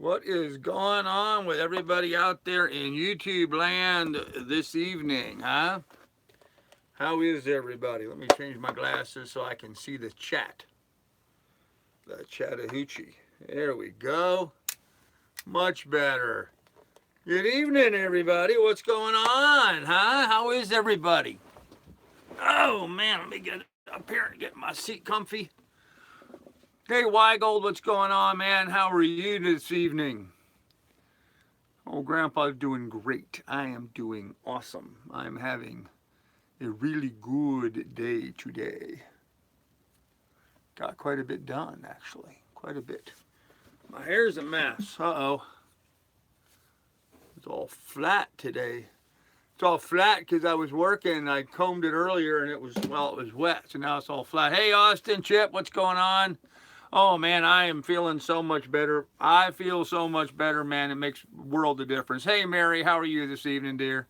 What is going on with everybody out there in YouTube land this evening, huh? How is everybody? Let me change my glasses so I can see the chat. The Chattahoochee. There we go. Much better. Good evening, everybody. What's going on, huh? How is everybody? Oh, man, let me get up here and get my seat comfy. Hey, Weigold, what's going on, man? How are you this evening? Oh, Grandpa's doing great. I am doing awesome. I'm having a really good day today. Got quite a bit done, actually. Quite a bit. My hair's a mess. Uh-oh. It's all flat today. It's all flat because I was working. I combed it earlier and it was wet. So now it's all flat. Hey, Austin, Chip, what's going on? Oh, man, I am feeling so much better. I feel so much better, man. It makes a world of difference. Hey, Mary, how are you this evening, dear?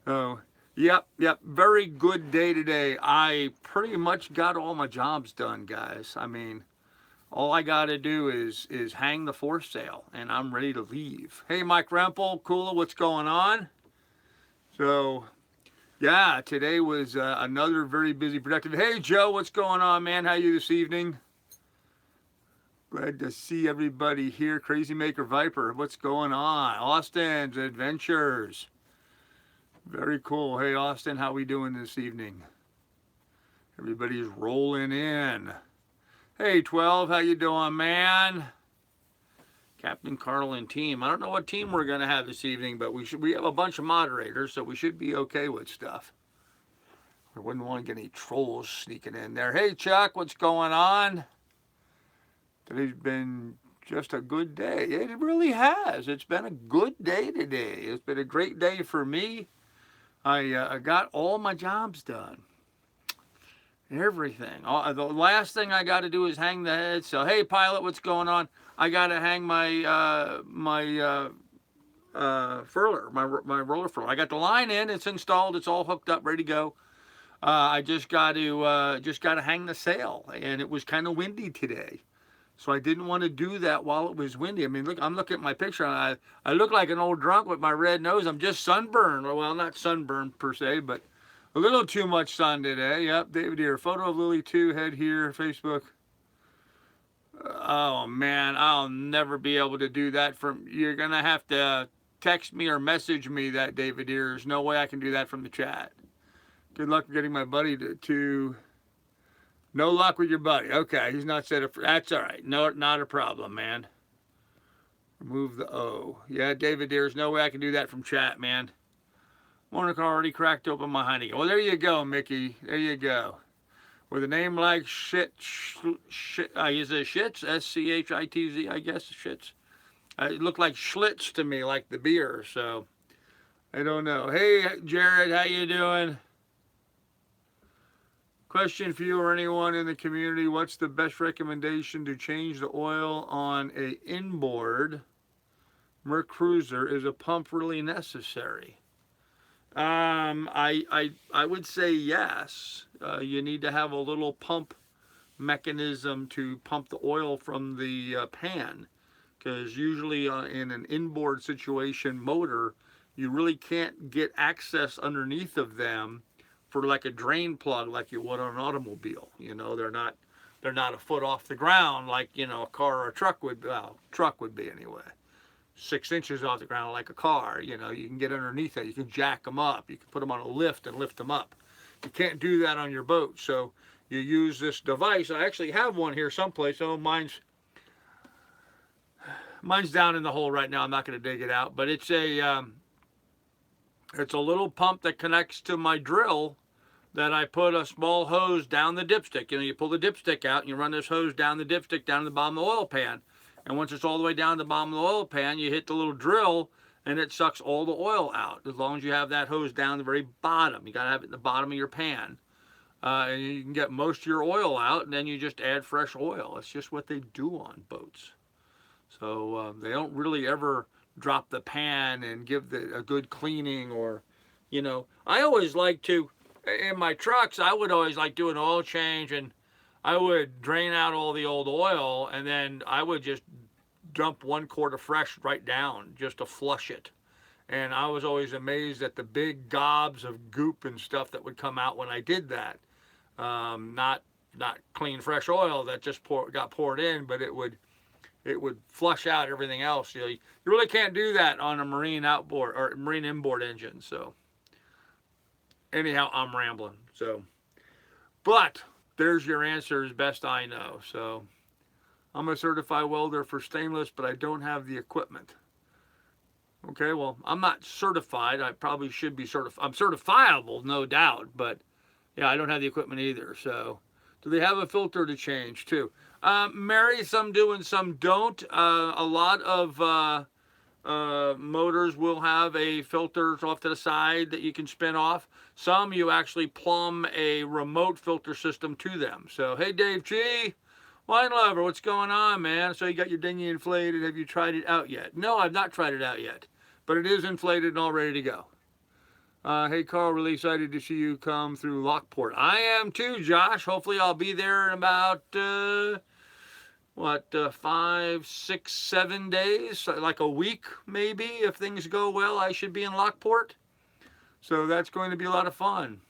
Oh, yep. Very good day today. I pretty much got all my jobs done, guys. I mean, all I got to do is hang the for sale, and I'm ready to leave. Hey, Mike Rempel, Kula, what's going on? So, yeah, today was another very busy, productive. Hey, Joe, what's going on, man? How are you this evening? Glad to see everybody here. Crazy Maker Viper, what's going on? Austin's Adventures. Very cool. Hey, Austin, how we doing this evening? Everybody's rolling in. Hey, 12, how you doing, man? Captain Carl and team. I don't know what team we're going to have this evening, but we have a bunch of moderators, so we should be okay with stuff. I wouldn't want to get any trolls sneaking in there. Hey, Chuck, what's going on? Today's been just a good day. It really has. It's been a good day today. It's been a great day for me. I got all my jobs done. Everything. The last thing I got to do is hang the head. So, hey, pilot, what's going on? I got to hang my furler, my roller furler. I got the line in. It's installed. It's all hooked up, ready to go. I just got to hang the sail, and it was kind of windy today. So I didn't want to do that while it was windy. I mean, look, I'm looking at my picture, and I look like an old drunk with my red nose. I'm just sunburned. Well, not sunburned per se, but a little too much sun today. Yep, David here. Photo of Lily 2, head here, Facebook. Oh, man, I'll never be able to do that you're going to have to text me or message me that, David here. There's no way I can do that from the chat. Good luck getting my buddy to no luck with your buddy. Okay, he's not set up for... That's all right. No, not a problem, man. Remove the O. Yeah, David, there's no way I can do that from chat, man. Monica already cracked open my Heineken. Well, there you go, Mickey. There you go. With a name like shit, is it Shits? S-C-H-I-T-Z, I guess, Shits. It looked like Schlitz to me, like the beer, so I don't know. Hey, Jared, how you doing? Question for you or anyone in the community. What's the best recommendation to change the oil on a inboard Merc Cruiser? Is a pump really necessary? I would say yes. You need to have a little pump mechanism to pump the oil from the pan, because usually in an inboard situation motor, you really can't get access underneath of them for like a drain plug like you would on an automobile. You know, they're not a foot off the ground like, you know, a car or a truck would be. Well, truck would be anyway. 6 inches off the ground like a car. You know, you can get underneath that. You can jack them up. You can put them on a lift and lift them up. You can't do that on your boat. So you use this device. I actually have one here someplace. Oh, mine's down in the hole right now. I'm not going to dig it out, but it's a little pump that connects to my drill that I put a small hose down the dipstick. You know, you pull the dipstick out and you run this hose down the dipstick down to the bottom of the oil pan. And once it's all the way down to the bottom of the oil pan, you hit the little drill and it sucks all the oil out. As long as you have that hose down the very bottom. You got to have it in the bottom of your pan. And you can get most of your oil out, and then you just add fresh oil. It's just what they do on boats. So they don't really ever drop the pan and give a good cleaning, or, you know. I always like to, in my trucks, I would always like do an oil change, and I would drain out all the old oil, and then I would just dump 1 quart of fresh right down just to flush it. And I was always amazed at the big gobs of goop and stuff that would come out when I did that. Not clean fresh oil that just got poured in, but it would flush out everything else. You really can't do that on a marine outboard or marine inboard engine. So anyhow, I'm rambling. So, but there's your answer as best I know. So I'm a certified welder for stainless, but I don't have the equipment. Okay, well, I'm not certified. I probably should be certified. I'm certifiable, no doubt, but yeah, I don't have the equipment either. So, do they have a filter to change too? Mary, some do and some don't. A lot of motors will have a filter off to the side that you can spin off. Some you actually plumb a remote filter system to them. So, hey, Dave G, wine lover, what's going on, man? So you got your dinghy inflated. Have you tried it out yet? No, I've not tried it out yet, but it is inflated and all ready to go. Hey, Carl, really excited to see you come through Lockport. I am too, Josh. Hopefully I'll be there in about, 5, 6, 7 days, like a week maybe. If things go well, I should be in Lockport. So that's going to be a lot of fun.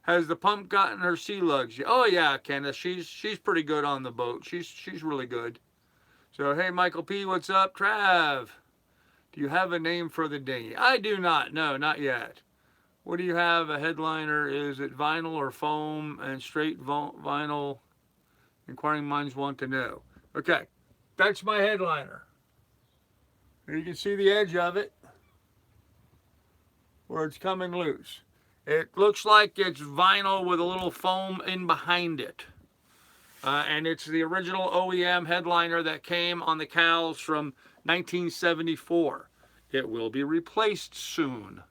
Has the pump gotten her sea lugs? Oh yeah, Kenneth, she's pretty good on the boat. She's really good. So hey, Michael P, what's up? Trav, do you have a name for the dinghy? I do not. No, not yet. What do you have? A headliner? Is it vinyl or foam and straight vinyl? Inquiring minds want to know. Okay, that's my headliner. You can see the edge of it where it's coming loose. It looks like it's vinyl with a little foam in behind it. And it's the original OEM headliner that came on the cows from 1974. It will be replaced soon.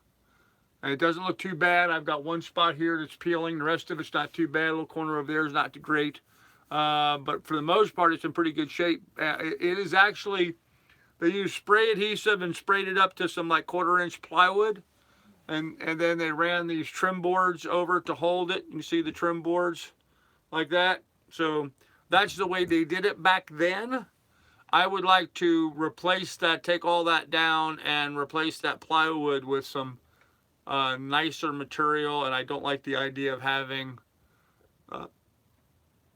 And it doesn't look too bad. I've got one spot here that's peeling. The rest of it's not too bad. A little corner over there is not too great. But for the most part, it's in pretty good shape. It is actually, they used spray adhesive and sprayed it up to some like 1/4-inch plywood. And then they ran these trim boards over to hold it. You see the trim boards like that. So that's the way they did it back then. I would like to replace that, take all that down and replace that plywood with some nicer material. And I don't like the idea of having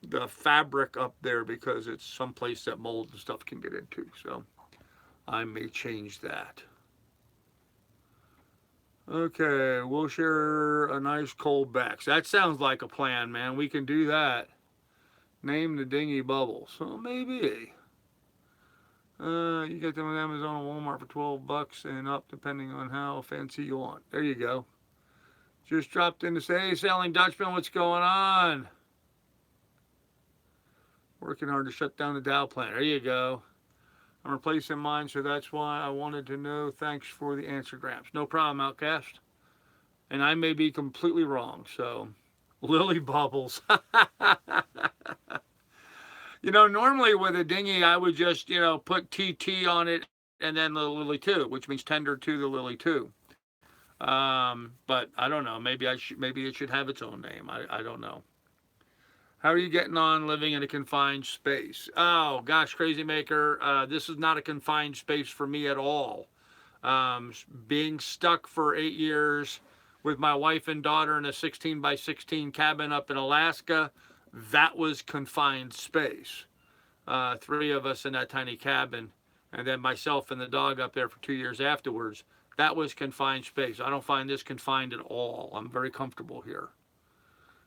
the fabric up there because it's someplace that mold and stuff can get into. So I may change that. Okay, we'll share a nice cold back. That sounds like a plan, man. We can do that. Name the dinghy Bubbles. So maybe. You get them on Amazon and Walmart for $12 and up, depending on how fancy you want. There you go. Just dropped in to say, hey, Sailing Dutchman, what's going on? Working hard to shut down the Dow plant. There you go. I'm replacing mine, so that's why I wanted to know. Thanks for the answergrams. No problem, Outcast. And I may be completely wrong, so Lily Bubbles. Normally with a dinghy, I would just, put TT on it and then the Lily 2, which means tender to the Lily 2. But I don't know. Maybe it should have its own name. I don't know. How are you getting on living in a confined space? Oh, gosh, Crazy Maker, this is not a confined space for me at all. Being stuck for 8 years with my wife and daughter in a 16 by 16 cabin up in Alaska, that was confined space. 3 of us in that tiny cabin, and then myself and the dog up there for 2 years afterwards. That was confined space. I don't find this confined at all. I'm very comfortable here.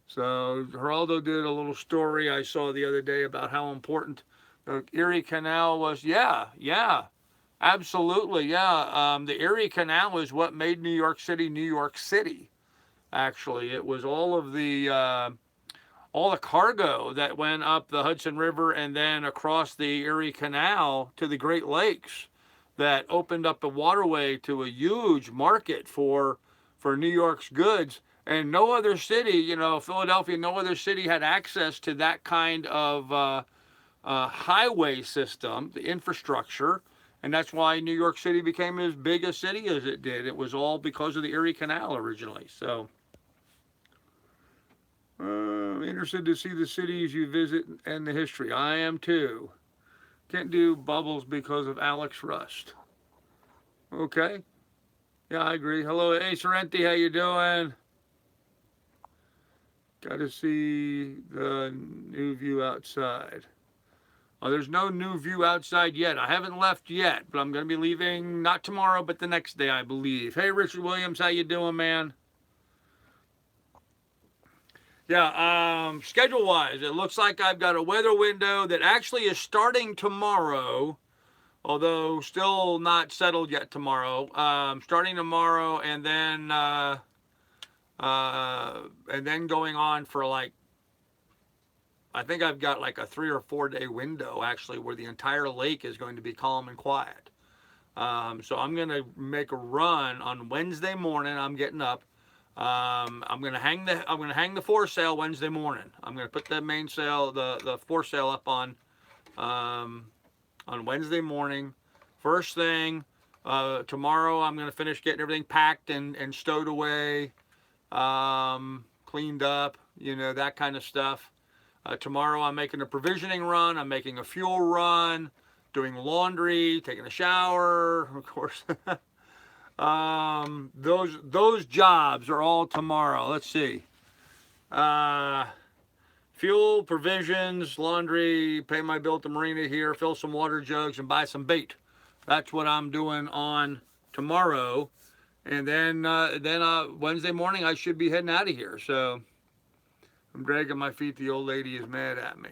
So Geraldo did a little story I saw the other day about how important the Erie Canal was. Yeah, absolutely, yeah. The Erie Canal is what made New York City, actually. It was all the cargo that went up the Hudson River and then across the Erie Canal to the Great Lakes that opened up a waterway to a huge market for New York's goods. And no other city, Philadelphia, no other city had access to that kind of highway system, the infrastructure. And that's why New York City became as big a city as it did. It was all because of the Erie Canal originally. So I'm interested to see the cities you visit and the history. I am too. Can't do bubbles because of Alex Rust. Okay. Yeah, I agree. Hello, hey Sorrenti, how you doing? Got to see the new view outside. Oh, there's no new view outside yet. I haven't left yet, but I'm going to be leaving not tomorrow, but the next day, I believe. Hey, Richard Williams, how you doing, man? Yeah, schedule-wise, it looks like I've got a weather window that actually is starting tomorrow, although still not settled yet tomorrow. Starting tomorrow, and then going on for like, I think I've got like a 3 or 4 day window actually where the entire lake is going to be calm and quiet. So I'm gonna make a run on Wednesday morning. I'm getting up. I'm gonna hang the foresail Wednesday morning. I'm gonna put the mainsail, the foresail up on Wednesday morning. First thing, tomorrow I'm gonna finish getting everything packed and stowed away, cleaned up, that kind of stuff. Tomorrow I'm making a provisioning run. I'm making a fuel run, doing laundry, taking a shower, of course. Those jobs are all tomorrow. Let's see. Fuel, provisions, laundry, pay my bill to Marina here, fill some water jugs, and buy some bait. That's what I'm doing on tomorrow. And then Wednesday morning I should be heading out of here. So I'm dragging my feet. The old lady is mad at me.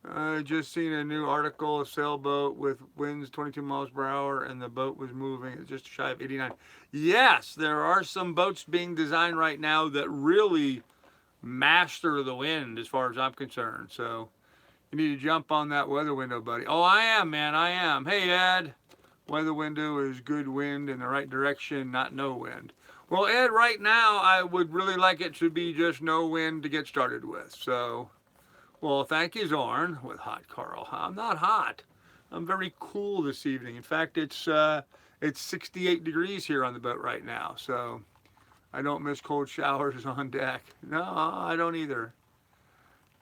I just seen a new article, a sailboat with winds 22 miles per hour, and the boat was moving. It's just shy of 89. Yes, there are some boats being designed right now that really master the wind as far as I'm concerned. So you need to jump on that weather window, buddy. Oh, I am, man, I am. Hey, Ed. Weather window is good wind in the right direction, not no wind. Well, Ed, right now, I would really like it to be just no wind to get started with. So, well, thank you, Zorn, with hot Carl. I'm not hot. I'm very cool this evening. In fact, it's 68 degrees here on the boat right now. So I don't miss cold showers on deck. No, I don't either.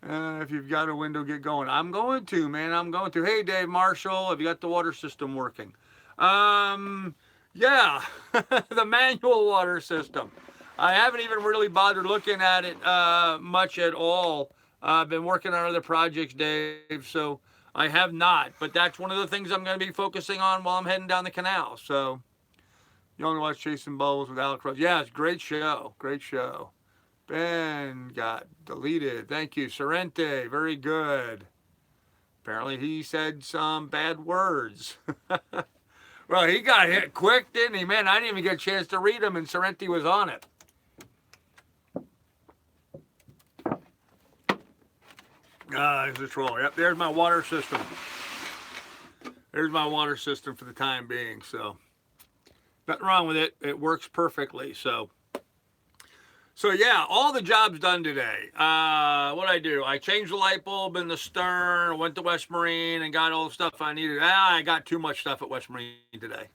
If you've got a window, get going. I'm going to, man. I'm going to. Hey, Dave Marshall, have you got the water system working? Yeah, the manual water system. I haven't even really bothered looking at it much at all. I've been working on other projects, Dave, so I have not. But that's one of the things I'm going to be focusing on while I'm heading down the canal. So you only watch Chasing Bubbles with Alex Rose. Yeah, it's a great show. Great show. Ben got deleted. Thank you. Sorrente, very good. Apparently he said some bad words. Well, he got hit quick, didn't he? Man, I didn't even get a chance to read them, and Sorrente was on it. There's a troll. Yep, there's my water system. There's my water system for the time being. So, nothing wrong with it. It works perfectly. So yeah, all the jobs done today. What I do? I changed the light bulb in the stern, went to West Marine and got all the stuff I needed. I got too much stuff at West Marine today.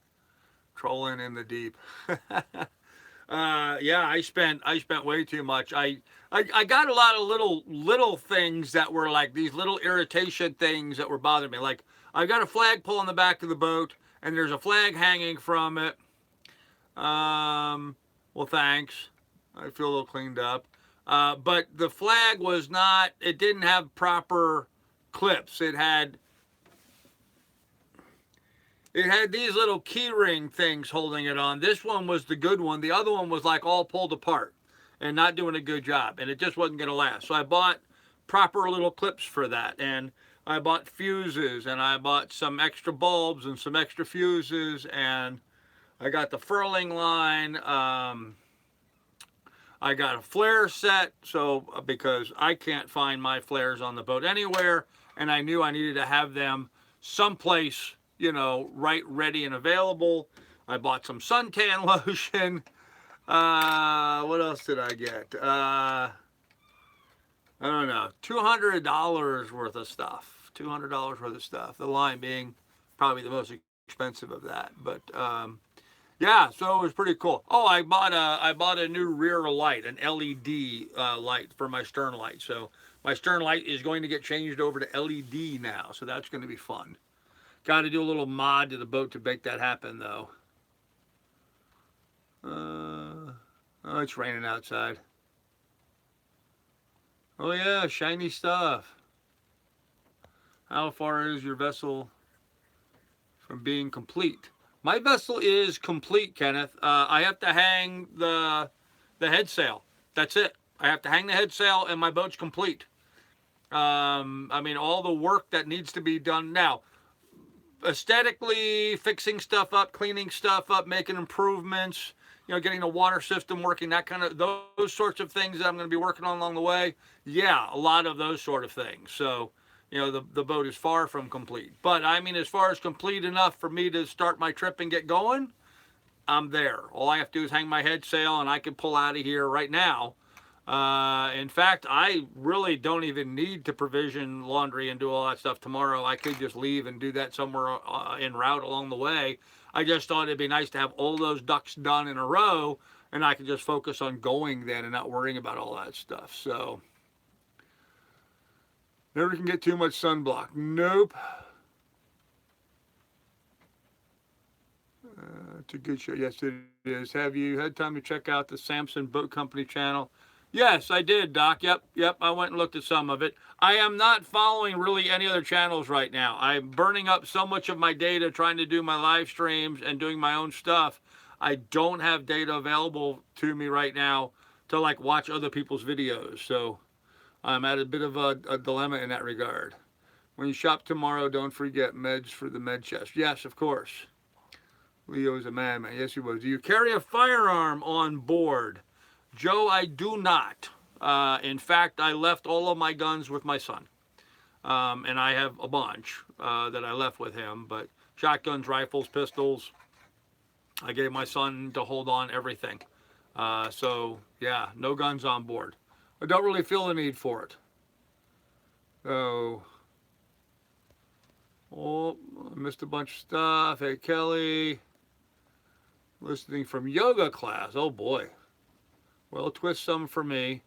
Trolling in the deep. Yeah, I spent way too much. I got a lot of little things that were like these little irritation things that were bothering me. Like I've got a flagpole on the back of the boat, and there's a flag hanging from it. Well, thanks. I feel a little cleaned up. But the flag was not. It didn't have proper clips. It had these little key ring things holding it on. This one was the good one. The other one was like all pulled apart and not doing a good job. And it just wasn't going to last. So I bought proper little clips for that. And I bought fuses. And I bought some extra bulbs and some extra fuses. And I got the furling line. I got a flare set. So because I can't find my flares on the boat anywhere. And I knew I needed to have them someplace, right, ready and available. I bought some suntan lotion. What else did I get? I don't know, $200 worth of stuff. $200 worth of stuff. The line being probably the most expensive of that. But yeah, so it was pretty cool. Oh, I bought a new rear light, an LED light for my stern light. So My stern light is going to get changed over to LED now, so that's going to be fun. Got to do a little mod to the boat to make that happen, though. Oh, it's raining outside. Oh yeah, shiny stuff. How far is your vessel from being complete? My vessel is complete, Kenneth. I have to hang the head sail. That's it. I have to hang the head sail, and my boat's complete. I mean, all the work that needs to be done now, aesthetically, fixing stuff up, cleaning stuff up, making improvements, getting the water system working, that kind of, those sorts of things that I'm going to be working on along the way. Yeah, a lot of those sort of things. So, the boat is far from complete. But I mean, as far as complete enough for me to start my trip and get going, I'm there. All I have to do is hang my head sail and I can pull out of here right now. In fact, I really don't even need to provision laundry and do all that stuff tomorrow. I could just leave and do that somewhere en route along the way. I just thought it'd be nice to have all those ducks done in a row, and I could just focus on going then and not worrying about all that stuff. So, never can get too much sunblock. Nope. It's a good show. Yes, it is. Have you had time to check out the Samson Boat Company channel? Yes, I did, Doc. Yep. I went and looked at some of it. I am not following really any other channels right now. I'm burning up so much of my data trying to do my live streams and doing my own stuff. I don't have data available to me right now to like watch other people's videos. So I'm at a bit of a dilemma in that regard. When you shop tomorrow, don't forget meds for the med chest. Yes, of course. Leo's a madman. Yes, he was. Do you carry a firearm on board? Joe, I do not. In fact, I left all of my guns with my son. And I have a bunch that I left with him. But shotguns, rifles, pistols, I gave my son to hold on everything. So, yeah, no guns on board. I don't really feel the need for it. So, I missed a bunch of stuff. Hey, Kelly. Listening from yoga class. Oh, boy. Well, twist some for me.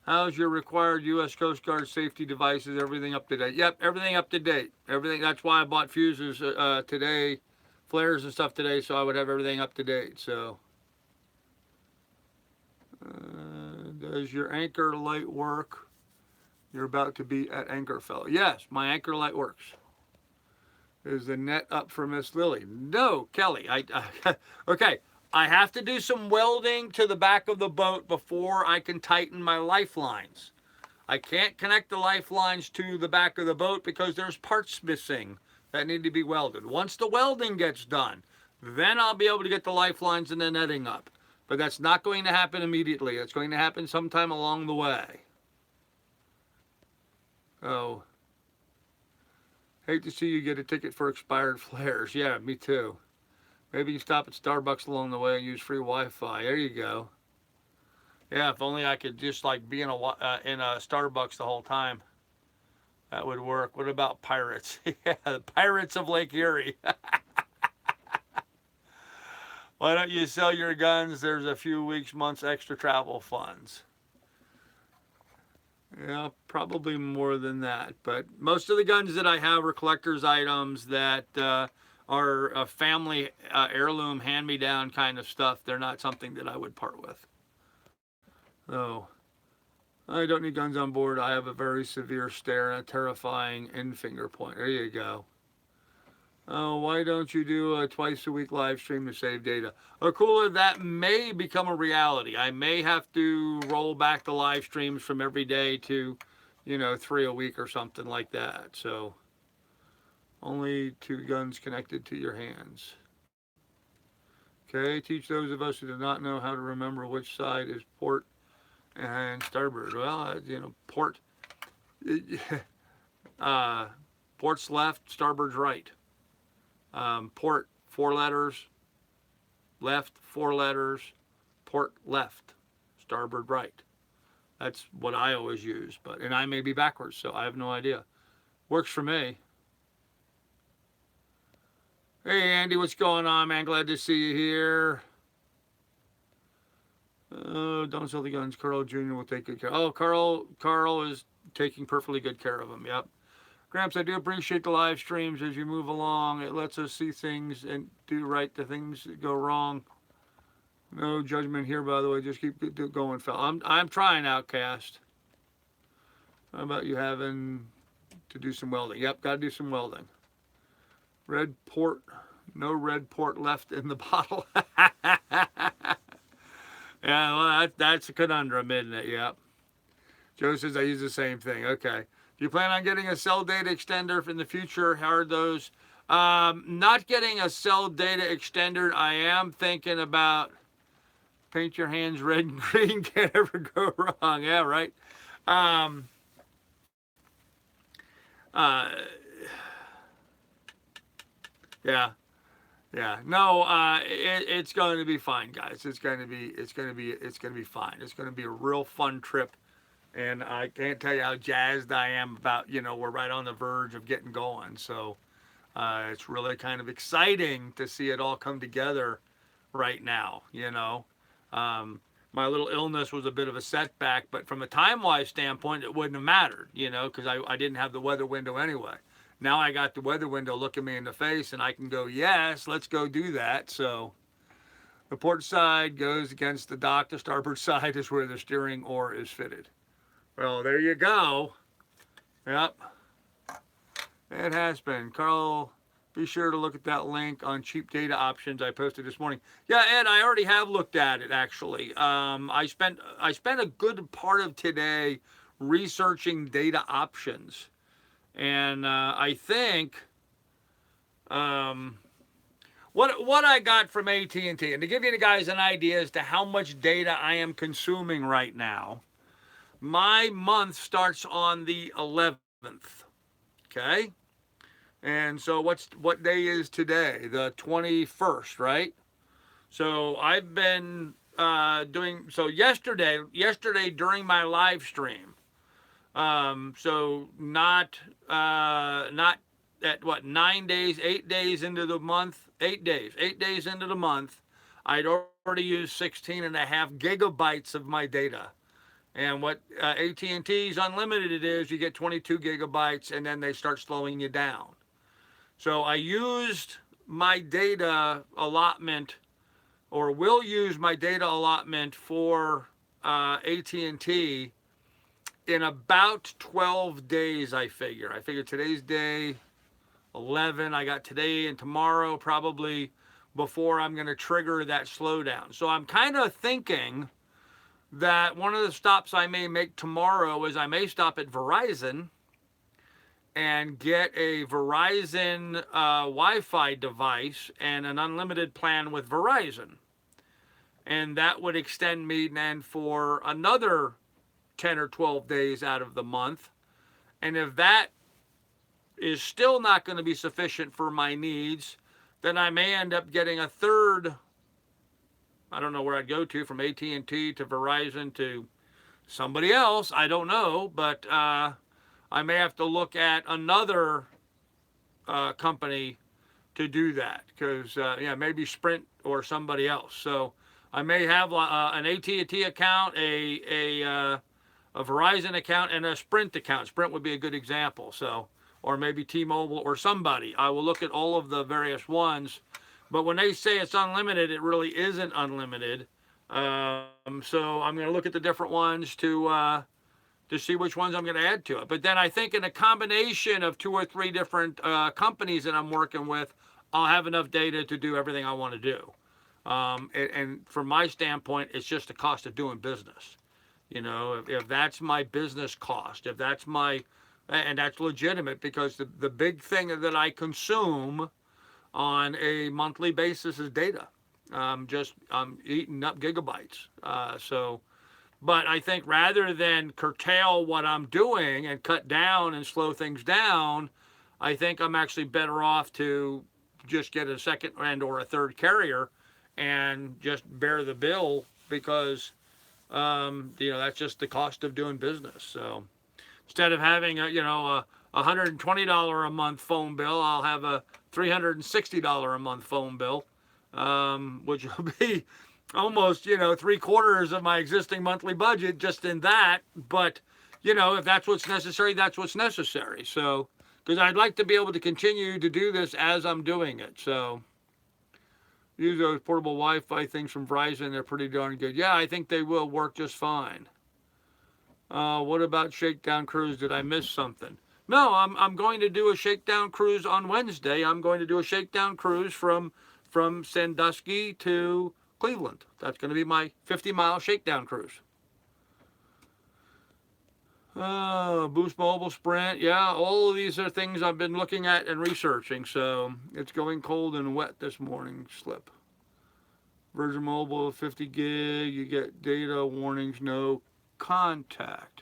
How's your required U.S. Coast Guard safety devices? Everything up to date? Yep, everything up to date. Everything. That's why I bought fuses today, flares and stuff today, so I would have everything up to date. So, does your anchor light work? You're about to be at Anchorfell. Yes, my anchor light works. Is the net up for Miss Lily? No, Kelly. Okay. I have to do some welding to the back of the boat before I can tighten my lifelines. I can't connect the lifelines to the back of the boat because there's parts missing that need to be welded. Once the welding gets done, then I'll be able to get the lifelines and the netting up. But that's not going to happen immediately. It's going to happen sometime along the way. Oh. Hate to see you get a ticket for expired flares. Yeah, me too. Maybe you stop at Starbucks along the way and use free Wi-Fi. There you go. Yeah, if only I could just like be in a Starbucks the whole time. That would work. What about pirates? Yeah, the pirates of Lake Erie. Why don't you sell your guns? There's a few weeks, months extra travel funds. Yeah, probably more than that. But most of the guns that I have are collector's items that are a family heirloom, hand-me-down kind of stuff. They're not something that I would part with. So, I don't need guns on board. I have a very severe stare and a terrifying end finger point. There you go. Oh, why don't you do a twice-a-week live stream to save data? Oh, cooler, that may become a reality. I may have to roll back the live streams from every day to, 3 a week or something like that. So, only 2 guns connected to your hands. Okay, teach those of us who do not know how to remember which side is port and starboard. Well, port, port's left, starboard's right. Port, 4 letters, left, 4 letters, port left, starboard right. That's what I always use, and I may be backwards, so I have no idea. Works for me. Hey, Andy, what's going on, man? Glad to see you here. Oh, don't sell the guns. Carl Jr. will take good care. Oh, Carl is taking perfectly good care of them. Yep. Gramps, I do appreciate the live streams as you move along. It lets us see things and do right the things that go wrong. No judgment here, by the way. Just keep going, fella. I'm trying, Outcast. How about you having to do some welding? Yep, got to do some welding. Red port. No red port left in the bottle. Yeah, well, that's a conundrum, isn't it? Yep. Joe says I use the same thing. Okay. Do you plan on getting a cell data extender in the future? How are those? Not getting a cell data extender. I am thinking about paint your hands red and green. Can't ever go wrong. Yeah, right. Um, uh, yeah. Yeah, no, it's going to be fine, guys. It's going to be fine. It's going to be a real fun trip, and I can't tell you how jazzed I am about. We're right on the verge of getting going, so it's really kind of exciting to see it all come together right now. My little illness was a bit of a setback, but from a time-wise standpoint, it wouldn't have mattered, because I didn't have the weather window anyway. Now I got the weather window looking me in the face, and I can go, yes, let's go do that. So the port side goes against the dock. The starboard side is where the steering oar is fitted. Well, there you go. Yep. It has been. Carl, be sure to look at that link on cheap data options I posted this morning. Yeah, Ed, I already have looked at it, actually. I spent a good part of today researching data options. And I think what I got from AT&T, and to give you guys an idea as to how much data I am consuming right now, my month starts on the 11th. Okay, and so what day is today? The 21st, right? So I've been doing so yesterday during my live stream. So not at what 9 days, 8 days into the month, 8 days into the month, I'd already used 16.5 gigabytes of my data. And what AT&T's unlimited is, you get 22 gigabytes, and then they start slowing you down. So I used my data allotment, or will use my data allotment for AT&T in about 12 days, I figure. I figure today's day 11. I got today and tomorrow probably before I'm going to trigger that slowdown. So I'm kind of thinking that one of the stops I may make tomorrow is I may stop at Verizon and get a Verizon Wi-Fi device and an unlimited plan with Verizon. And that would extend me then for another 10 or 12 days out of the month. And if that is still not going to be sufficient for my needs, then I may end up getting a third. I don't know where I'd go to, from AT&T to Verizon to somebody else. I don't know, but I may have to look at another company to do that, because maybe Sprint or somebody else. So I may have an AT&T account, a Verizon account, and a Sprint account. Sprint would be a good example. So, or maybe T-Mobile or somebody. I will look at all of the various ones. But when they say it's unlimited, it really isn't unlimited. So I'm going to look at the different ones to see which ones I'm going to add to it. But then I think in a combination of 2 or 3 different companies that I'm working with, I'll have enough data to do everything I want to do. And from my standpoint, it's just the cost of doing business. If that's my business cost, if that's and that's legitimate, because the big thing that I consume on a monthly basis is data. I'm eating up gigabytes. But I think rather than curtail what I'm doing and cut down and slow things down, I think I'm actually better off to just get a second and or a third carrier and just bear the bill, because that's just the cost of doing business. So instead of having a $120 a month phone bill, I'll have a $360 a month phone bill, which will be almost 3/4 of my existing monthly budget just in that. But you know, if that's what's necessary, that's what's necessary. So, because I'd like to be able to continue to do this as I'm doing it. So, use those portable Wi-Fi things from Verizon. They're pretty darn good. Yeah, I think they will work just fine. What about Shakedown Cruise? Did I miss something? No, I'm going to do a Shakedown Cruise on Wednesday. I'm going to do a Shakedown Cruise from Sandusky to Cleveland. That's going to be my 50-mile Shakedown Cruise. Boost Mobile Sprint. Yeah, all of these are things I've been looking at and researching. So it's going cold and wet this morning. Slip. Virgin Mobile 50 gig. You get data warnings. No contact.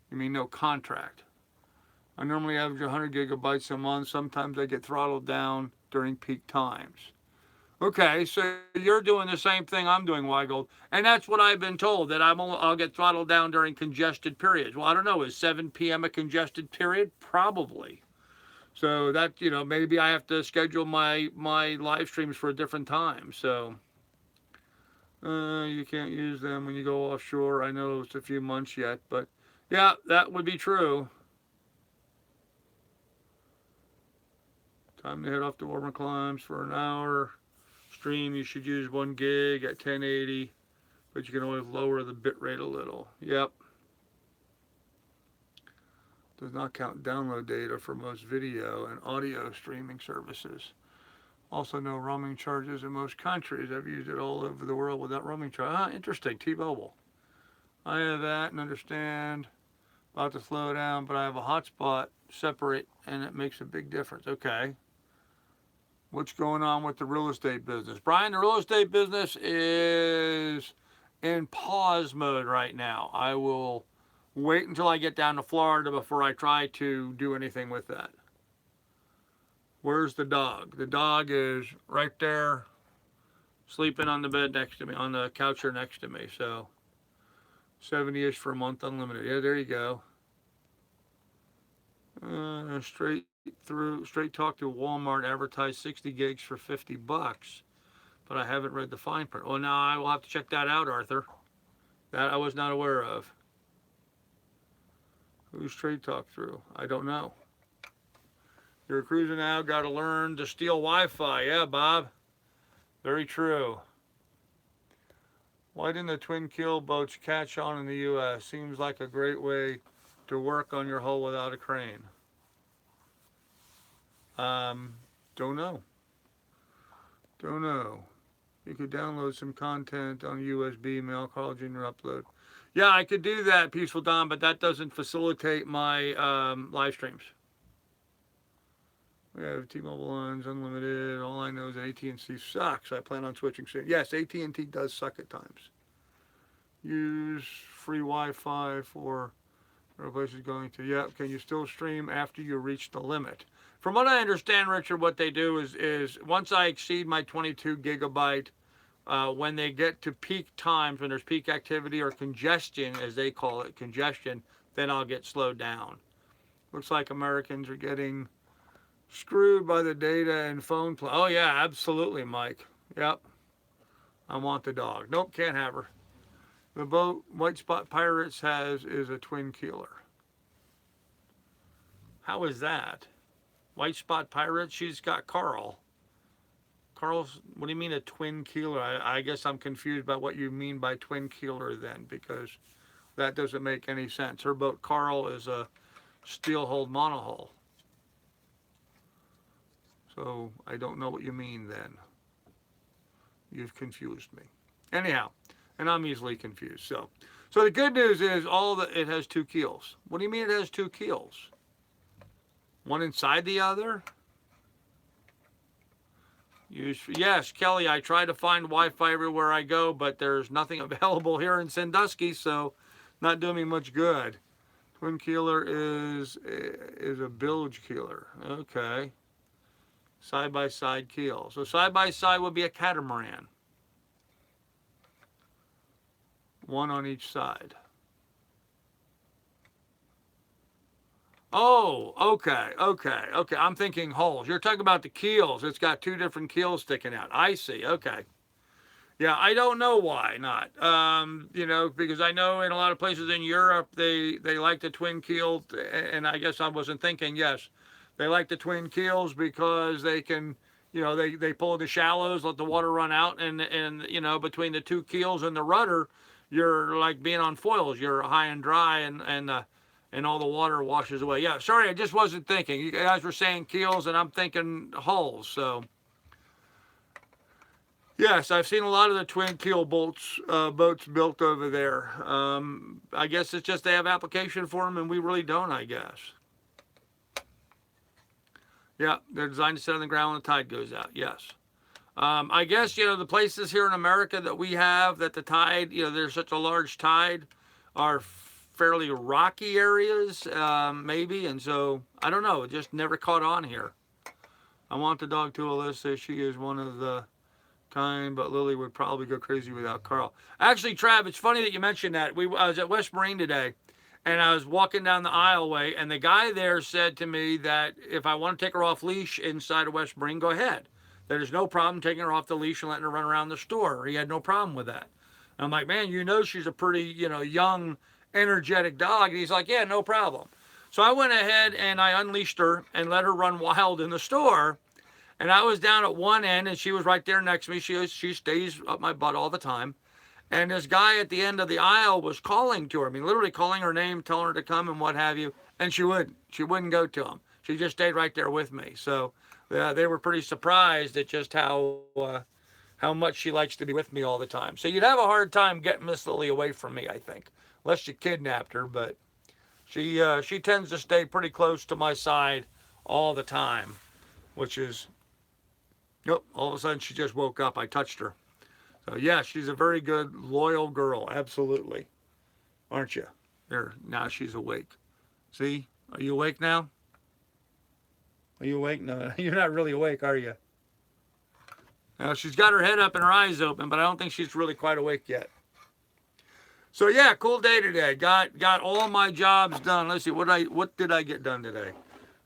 You mean no contract? I normally average 100 gigabytes a month. Sometimes I get throttled down during peak times. Okay, so you're doing the same thing I'm doing, Weigold. And that's what I've been told, that I'll get throttled down during congested periods. Well, I don't know. Is 7 p.m. a congested period? Probably. So that, you know, maybe I have to schedule my live streams for a different time. So you can't use them when you go offshore. I know it's a few months yet, but yeah, that would be true. Time to head off to warmer climbs for an hour. Stream, you should use 1 gig at 1080, but you can always lower the bit rate a little. Yep. Does not count download data for most video and audio streaming services. Also, no roaming charges in most countries. I've used it all over the world without roaming charge. Interesting. T-Mobile. I have that and understand. About to slow down, but I have a hotspot separate, and it makes a big difference. Okay. What's going on with the real estate business? Brian, the real estate business is in pause mode right now. I will wait until I get down to Florida before I try to do anything with that. Where's the dog? The dog is right there, sleeping on the bed next to me, on the couch here next to me. So 70-ish for a month unlimited. Yeah, there you go. Straight talk to Walmart advertised 60 gigs for $50, but I haven't read the fine print. Oh, now I will have to check that out, Arthur. That I was not aware of. Who's Straight Talk through? I don't know. You're cruising now, got to learn to steal Wi-Fi. Yeah, Bob. Very true. Why didn't the twin keel boats catch on in the U.S.? Seems like a great way to work on your hull without a crane. Don't know. Don't know. You could download some content on USB, mail, call, junior upload. Yeah, I could do that, Peaceful Don, but that doesn't facilitate my live streams. We have T-Mobile lines, unlimited. All I know is that AT&T sucks. I plan on switching soon. Yes, AT&T does suck at times. Use free Wi-Fi for places going to. Yep. Can you still stream after you reach the limit? From what I understand, Richard, what they do is once I exceed my 22 gigabyte, when they get to peak times, when there's peak activity or congestion, as they call it, congestion, then I'll get slowed down. Looks like Americans are getting screwed by the data and phone plan. Oh, yeah, absolutely, Mike. Yep. I want the dog. Nope, can't have her. The boat White Spot Pirates is a twin keeler. How is that? White Spot Pirates, she's got Carl. Carl's, what do you mean a twin keeler? I guess I'm confused by what you mean by twin keeler then, because that doesn't make any sense. Her boat Carl is a steel-hulled monohull. So I don't know what you mean then. You've confused me. Anyhow, and I'm easily confused. So the good news is it has 2 keels. What do you mean it has 2 keels? One inside the other? Yes, Kelly, I try to find Wi-Fi everywhere I go, but there's nothing available here in Sandusky, so not doing me much good. Twin keeler is a bilge keeler. Okay. Side-by-side keel. So side-by-side would be a catamaran. One on each side. Oh, okay. I'm thinking hulls. You're talking about the keels. It's got 2 different keels sticking out. I see. Okay. Yeah, I don't know why not. You know, because I know in a lot of places in Europe they like the twin keels, and I guess I wasn't thinking. Yes, they like the twin keels because they can, you know, they pull the shallows, let the water run out, and you know between the two keels and the rudder, you're like being on foils. You're high and dry, and all the water washes away. Yeah, sorry, I just wasn't thinking. You guys were saying keels, and I'm thinking hulls. So. Yes, I've seen a lot of the twin keel boats built over there. I guess it's just they have application for them, and we really don't. I guess. Yeah, they're designed to sit on the ground when the tide goes out. Yes. I guess you know the places here in America that we have that the tide, you know, there's such a large tide, are fairly rocky areas, maybe, and so I don't know. It just never caught on here. I want the dog to Alyssa. She is one of the kind, but Lily would probably go crazy without Carl. Actually, Trav, it's funny that you mentioned that. I was at West Marine today, and I was walking down the aisleway, and the guy there said to me that if I want to take her off leash inside of West Marine, go ahead. There's no problem taking her off the leash and letting her run around the store. He had no problem with that. And I'm like, man, you know she's a pretty, you know, young, energetic dog. And he's like, yeah, no problem. So I went ahead and I unleashed her and let her run wild in the store. And I was down at one end, and she was right there next to me. She stays up my butt all the time. And this guy at the end of the aisle was calling to her. I mean, literally calling her name, telling her to come and what have you. And she wouldn't. She wouldn't go to him. She just stayed right there with me. So they were pretty surprised at just how much she likes to be with me all the time. So you'd have a hard time getting Miss Lily away from me, I think, unless you kidnapped her. But she tends to stay pretty close to my side all the time, which is. Nope, all of a sudden she just woke up. I touched her. So, yeah, she's a very good, loyal girl. Absolutely. Aren't you? There, now she's awake. See? Are you awake now? Are you awake? No, you're not really awake, are you? Now, she's got her head up and her eyes open, but I don't think she's really quite awake yet. So, yeah, cool day today. Got all my jobs done. Let's see, what did I get done today?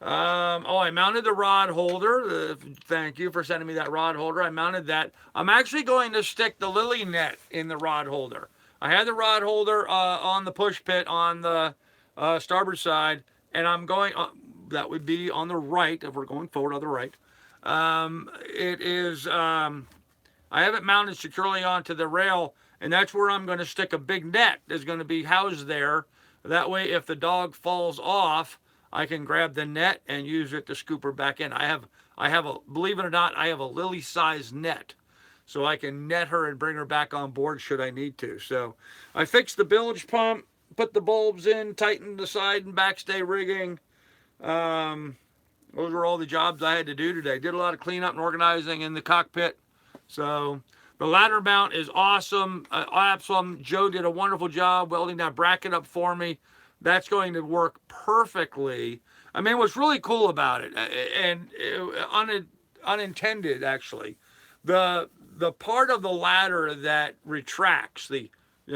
I mounted the rod holder. Thank you for sending me that rod holder. I mounted that. I'm actually going to stick the lily net in the rod holder. I had the rod holder on the push pit on the starboard side, and I'm going, that would be on the right, if we're going forward on the right. It is, I have it mounted securely onto the rail, and that's where I'm going to stick a big net that's going to be housed there. That way, if the dog falls off, I can grab the net and use it to scoop her back in. I have a, believe it or not, I have a lily-sized net. So I can net her and bring her back on board should I need to. So I fixed the bilge pump, put the bulbs in, tightened the side and backstay rigging. Those were all the jobs I had to do today. Did a lot of cleanup and organizing in the cockpit. So the ladder mount is awesome. Joe did a wonderful job welding that bracket up for me. That's going to work perfectly. I mean, what's really cool about it, and unintended actually, the part of the ladder that retracts, the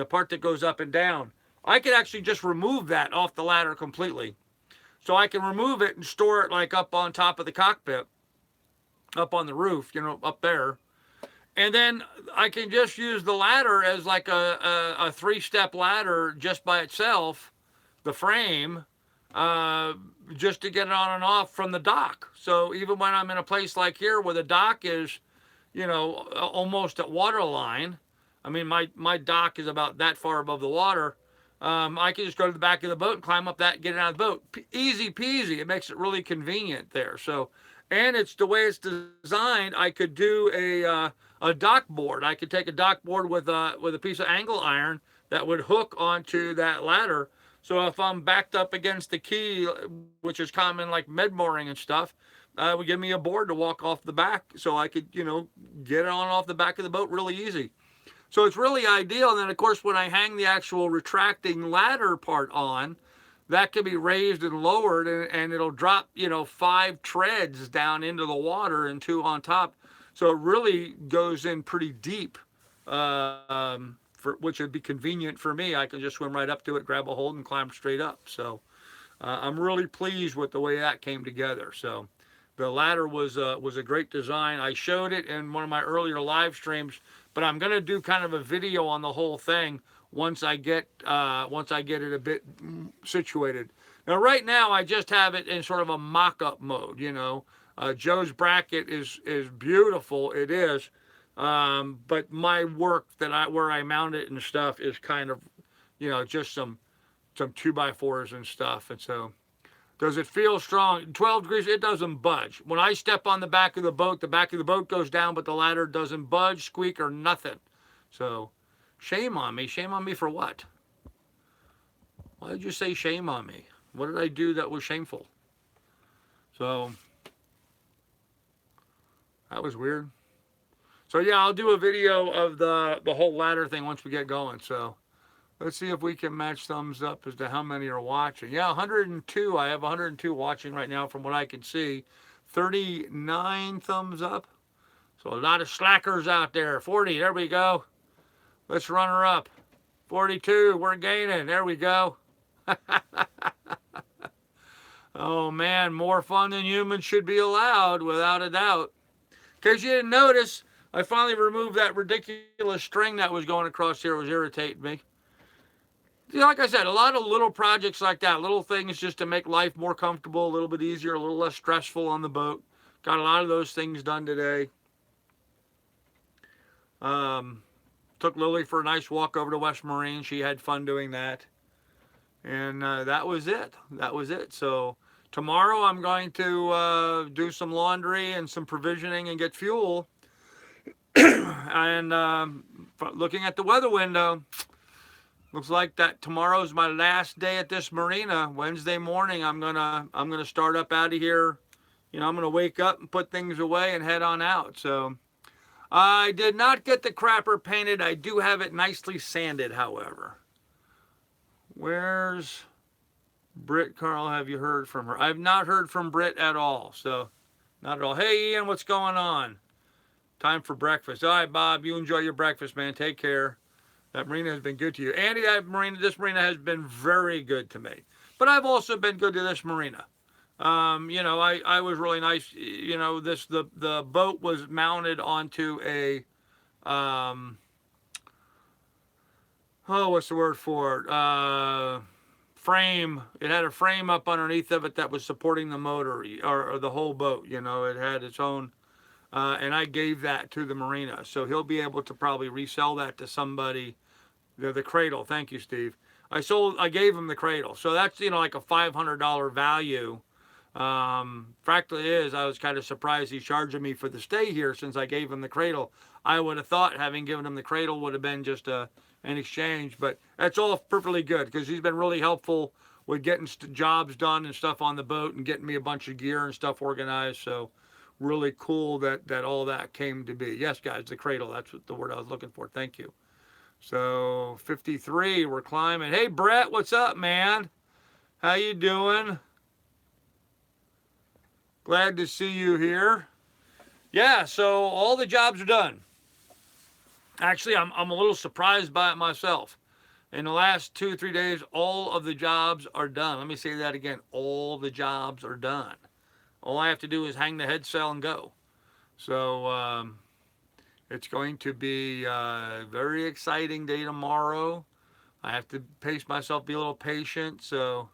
part that goes up and down, I could actually just remove that off the ladder completely. So I can remove it and store it like up on top of the cockpit, up on the roof, up there. And then I can just use the ladder as like a three-step ladder just by itself, the frame, just to get it on and off from the dock. So even when I'm in a place like here where the dock is, almost at water line, I mean, my dock is about that far above the water, I can just go to the back of the boat and climb up that and get it out of the boat. Easy peasy. It makes it really convenient there. So, and it's the way it's designed, I could do a dock board. I could take a dock board with a piece of angle iron that would hook onto that ladder. So if I'm backed up against the quay, which is common like med mooring and stuff, would give me a board to walk off the back so I could, get it on off the back of the boat really easy. So it's really ideal. And then, of course, when I hang the actual retracting ladder part on, that can be raised and lowered, and it'll drop, 5 treads down into the water and 2 on top. So it really goes in pretty deep, which would be convenient for me. I can just swim right up to it, grab a hold, and climb straight up. So I'm really pleased with the way that came together. So the ladder was a great design. I showed it in one of my earlier live streams, but I'm gonna do kind of a video on the whole thing once I get it a bit situated. Now, right now, I just have it in sort of a mock-up mode. Joe's bracket is beautiful. It is, but my work where I mount it and stuff is kind of, just some 2x4s and stuff. And so, does it feel strong? 12 degrees, it doesn't budge. When I step on the back of the boat goes down, but the ladder doesn't budge, squeak, or nothing. So, shame on me. Shame on me for what? Why did you say shame on me? What did I do that was shameful? So, that was weird. So, yeah, I'll do a video of the whole ladder thing once we get going. So, let's see if we can match thumbs up as to how many are watching. Yeah, 102. I have 102 watching right now from what I can see. 39 thumbs up. So a lot of slackers out there. 40, there we go. Let's run her up. 42, we're gaining. There we go. Oh, man, more fun than humans should be allowed, without a doubt. In case you didn't notice, I finally removed that ridiculous string that was going across here. It was irritating me. Like I said, a lot of little projects like that, little things just to make life more comfortable, a little bit easier, a little less stressful on the boat. Got a lot of those things done today. Took Lily for a nice walk over to West Marine. She had fun doing that. And that was it. That was it. So tomorrow I'm going to do some laundry and some provisioning and get fuel. And looking at the weather window, looks like that tomorrow's my last day at this marina. Wednesday morning, I'm gonna start up out of here. I'm gonna wake up and put things away and head on out. So I did not get the crapper painted. I do have it nicely sanded, however. Where's Britt, Carl? Have you heard from her? I've not heard from Britt at all. So not at all. Hey, Ian, what's going on? Time for breakfast. All right, Bob, you enjoy your breakfast, man. Take care. That marina has been good to you. Andy, this marina has been very good to me. But I've also been good to this marina. I was really nice. The boat was mounted onto a, what's the word for it? Frame. It had a frame up underneath of it that was supporting the motor or the whole boat. It had its own. And I gave that to the marina. So he'll be able to probably resell that to somebody. The cradle. Thank you, Steve. I gave him the cradle. So that's, like a $500 value. Practically is, I was kind of surprised he's charging me for the stay here since I gave him the cradle. I would have thought having given him the cradle would have been just an exchange, but that's all perfectly good because he's been really helpful with getting jobs done and stuff on the boat and getting me a bunch of gear and stuff organized. So really cool that all that came to be. Yes, guys, the cradle. That's the word I was looking for. Thank you. So 53, we're climbing. Hey, Brett, what's up, man? How you doing? Glad to see you here. Yeah, so all the jobs are done. Actually, I'm a little surprised by it myself. In the last 2 or 3 days, all of the jobs are done. Let me say that again. All the jobs are done. All I have to do is hang the head sail and go. So it's going to be a very exciting day tomorrow. I have to pace myself, be a little patient. So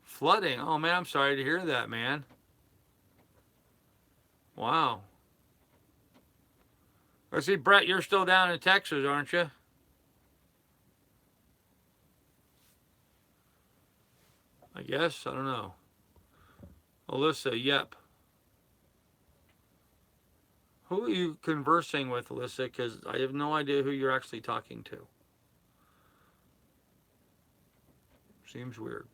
flooding. Oh, man, I'm sorry to hear that, man. Wow. Let's see, Brett, you're still down in Texas, aren't you? I guess. I don't know. Alyssa, yep. Who are you conversing with, Alyssa? Because I have no idea who you're actually talking to. Seems weird.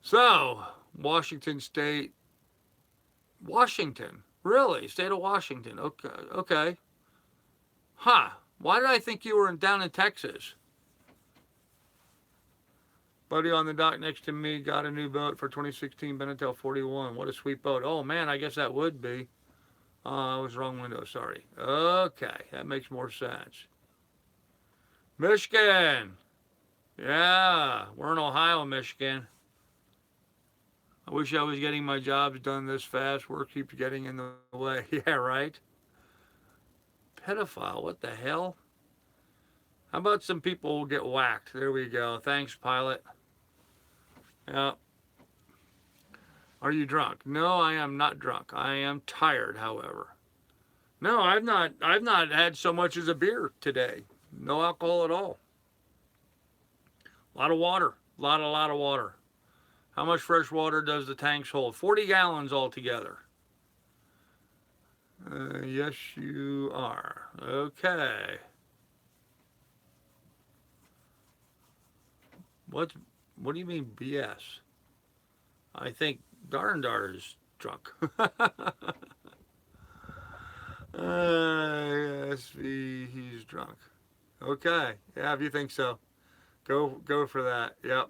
So, Washington State. Washington. Really? State of Washington. Okay. Huh. Why did I think you were down in Texas? Buddy on the dock next to me got a new boat for 2016 Benetel 41. What a sweet boat. Oh, man, I guess that would be. It was the wrong window. Sorry. Okay. That makes more sense. Michigan. Yeah. We're in Ohio, Michigan. I wish I was getting my jobs done this fast. Work keeps getting in the way. Yeah, right? Pedophile, what the hell? How about some people get whacked? There we go. Thanks, pilot. Yeah. Are you drunk? No, I am not drunk. I am tired, however. No, I've not had so much as a beer today. No alcohol at all. A lot of water. A lot of water. How much fresh water does the tanks hold? 40 gallons altogether. Yes, you are. Okay. What do you mean BS? I think Dar is drunk. Yes, he's drunk. Okay. Yeah, if you think so. Go for that. Yep.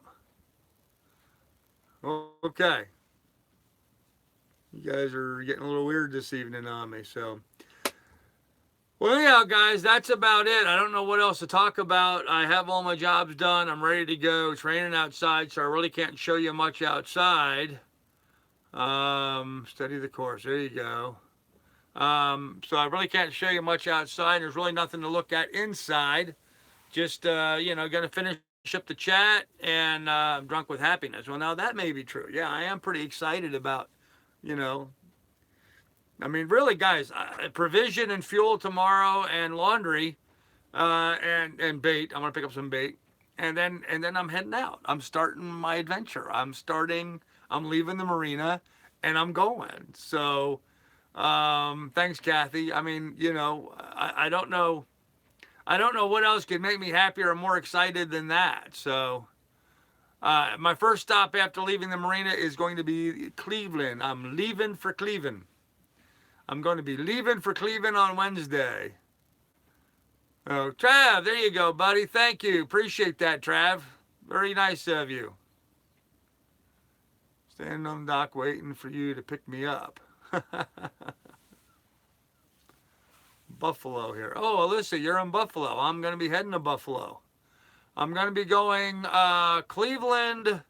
Okay. You guys are getting a little weird this evening on me, so. Well, yeah, guys, that's about it. I don't know what else to talk about. I have all my jobs done. I'm ready to go. It's raining outside, so I really can't show you much outside. Study the course. There you go. So I really can't show you much outside. There's really nothing to look at inside. Just, going to finish up the chat, and I'm drunk with happiness. Well, now that may be true. Yeah, I am pretty excited about, I mean, really, guys, provision and fuel tomorrow, and laundry, and bait. I'm gonna pick up some bait, and then I'm heading out. I'm starting my adventure. I'm leaving the marina, and I'm going. So, thanks, Kathy. I mean, I don't know. I don't know what else could make me happier or more excited than that. So, my first stop after leaving the marina is going to be Cleveland. I'm leaving for Cleveland. I'm going to be leaving for Cleveland on Wednesday. Oh, Trav, there you go, buddy. Thank you. Appreciate that, Trav. Very nice of you. Standing on the dock waiting for you to pick me up. Buffalo here. Oh, Alyssa, you're in Buffalo. I'm going to be heading to Buffalo. I'm going to be going Cleveland,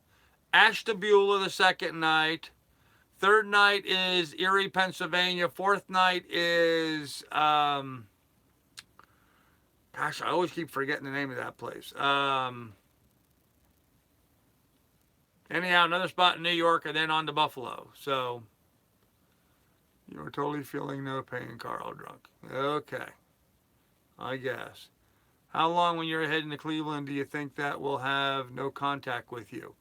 Ashtabula the second night. Third night is Erie, Pennsylvania. Fourth night is, gosh, I always keep forgetting the name of that place. Anyhow, another spot in New York, and then on to Buffalo. So, you're totally feeling no pain, Carl drunk. Okay, I guess. How long when you're heading to Cleveland do you think that will have no contact with you?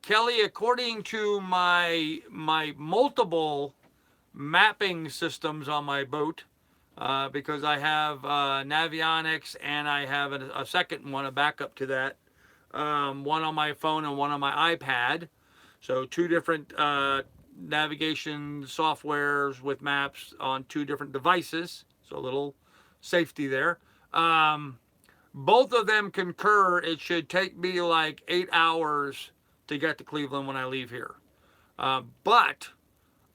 Kelly, according to my multiple mapping systems on my boat, because I have Navionics and I have a second one, a backup to that, one on my phone and one on my iPad. So two different navigation softwares with maps on two different devices. So a little safety there. Both of them concur. It should take me like 8 hours to get to Cleveland when I leave here. But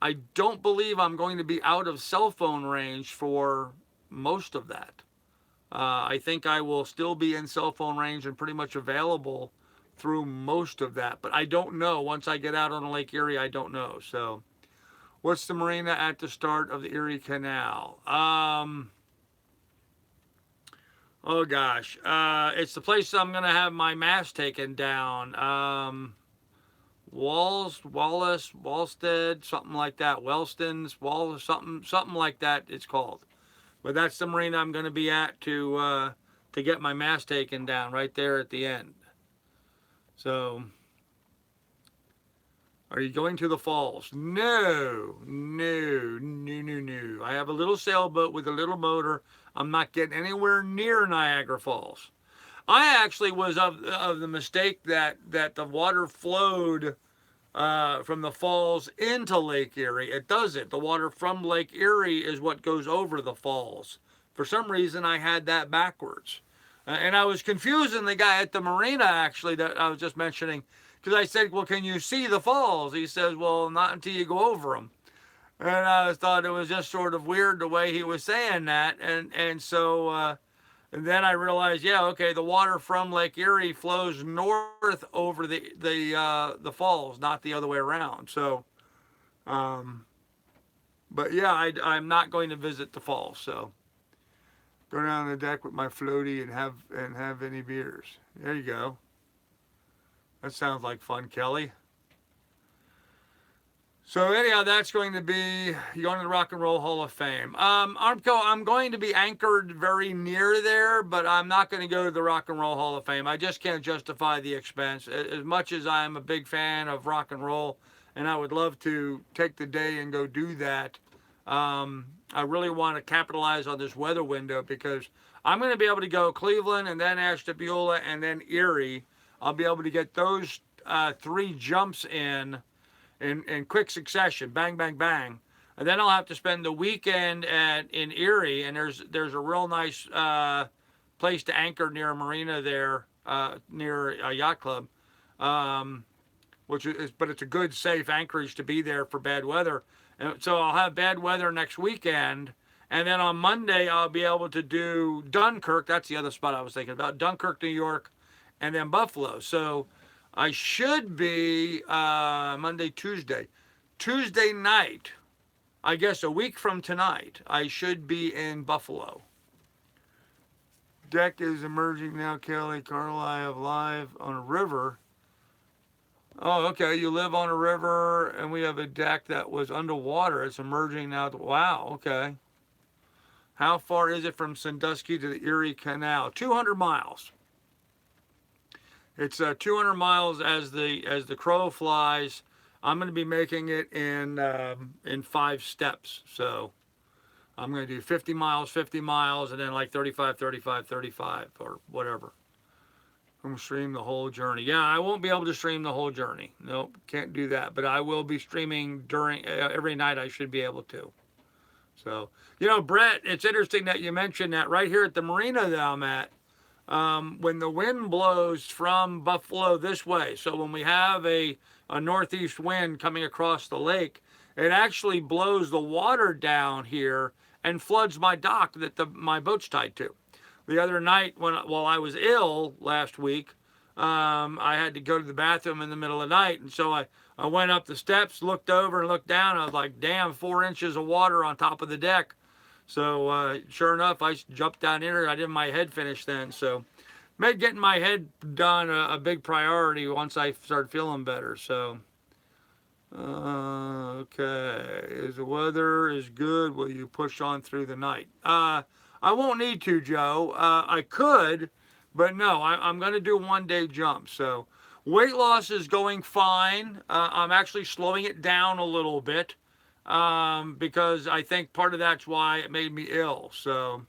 I don't believe I'm going to be out of cell phone range for most of that. I think I will still be in cell phone range and pretty much available through most of that. But I don't know. Once I get out on Lake Erie, I don't know. So what's the marina at the start of the Erie Canal? Oh gosh, it's the place I'm gonna have my mast taken down. Wallace, Walstead, something like that. Wellston's, something like that. It's called. But that's the marina I'm gonna be at to get my mast taken down right there at the end. So, are you going to the falls? No. I have a little sailboat with a little motor. I'm not getting anywhere near Niagara Falls. I actually was of the mistake that the water flowed from the falls into Lake Erie. It doesn't. The water from Lake Erie is what goes over the falls. For some reason, I had that backwards. And I was confusing the guy at the marina, actually, that I was just mentioning. Because I said, well, can you see the falls? He says, well, not until you go over them. And I thought it was just sort of weird the way he was saying that. And so and then I realized, yeah, okay, the water from Lake Erie flows north over the falls, not the other way around. So, but yeah, I'm not going to visit the falls. So, Go down the deck with my floaty and have any beers. There you go. That sounds like fun, Kelly. So anyhow, that's going to be going to the Rock and Roll Hall of Fame. Armco, I'm going to be anchored very near there, but I'm not going to go to the Rock and Roll Hall of Fame. I just can't justify the expense. As much as I'm a big fan of rock and roll, and I would love to take the day and go do that, I really want to capitalize on this weather window because I'm going to be able to go Cleveland and then Ashtabula and then Erie. I'll be able to get those 3 jumps in quick succession, bang, bang, bang. And then I'll have to spend the weekend in Erie, and there's a real nice place to anchor near Marina there, near a yacht club, but it's a good, safe anchorage to be there for bad weather. And so I'll have bad weather next weekend, and then on Monday I'll be able to do Dunkirk. That's the other spot I was thinking about, Dunkirk, New York, and then Buffalo. So I should be Monday, Tuesday night, I guess a week from tonight, I should be in Buffalo. Deck is emerging now, Kelly. Carl, I have live on a river. Oh, okay. You live on a river, and we have a deck that was underwater. It's emerging now. Wow, okay. How far is it from Sandusky to the Erie Canal? 200 miles. It's 200 miles as the crow flies. I'm going to be making it in 5 steps. So I'm going to do 50 miles, and then like 35, 35, 35, or whatever. I'm going to stream the whole journey. Yeah, I won't be able to stream the whole journey. Nope, can't do that. But I will be streaming during every night. I should be able to. So, Brett, it's interesting that you mentioned that right here at the marina that I'm at. When the wind blows from Buffalo this way, so when we have a northeast wind coming across the lake, it actually blows the water down here and floods my dock that my boat's tied to. The other night, while I was ill last week, I had to go to the bathroom in the middle of the night, and so I went up the steps, looked over and looked down, and I was like, damn, 4 inches of water on top of the deck. So sure enough, I jumped down in it. I did my head finish then. So made getting my head done a big priority once I started feeling better. So, okay. As the weather is good, will you push on through the night? I won't need to, Joe. I could, but no, I'm going to do 1-day jumps. So weight loss is going fine. I'm actually slowing it down a little bit. Because I think part of that's why it made me ill. So,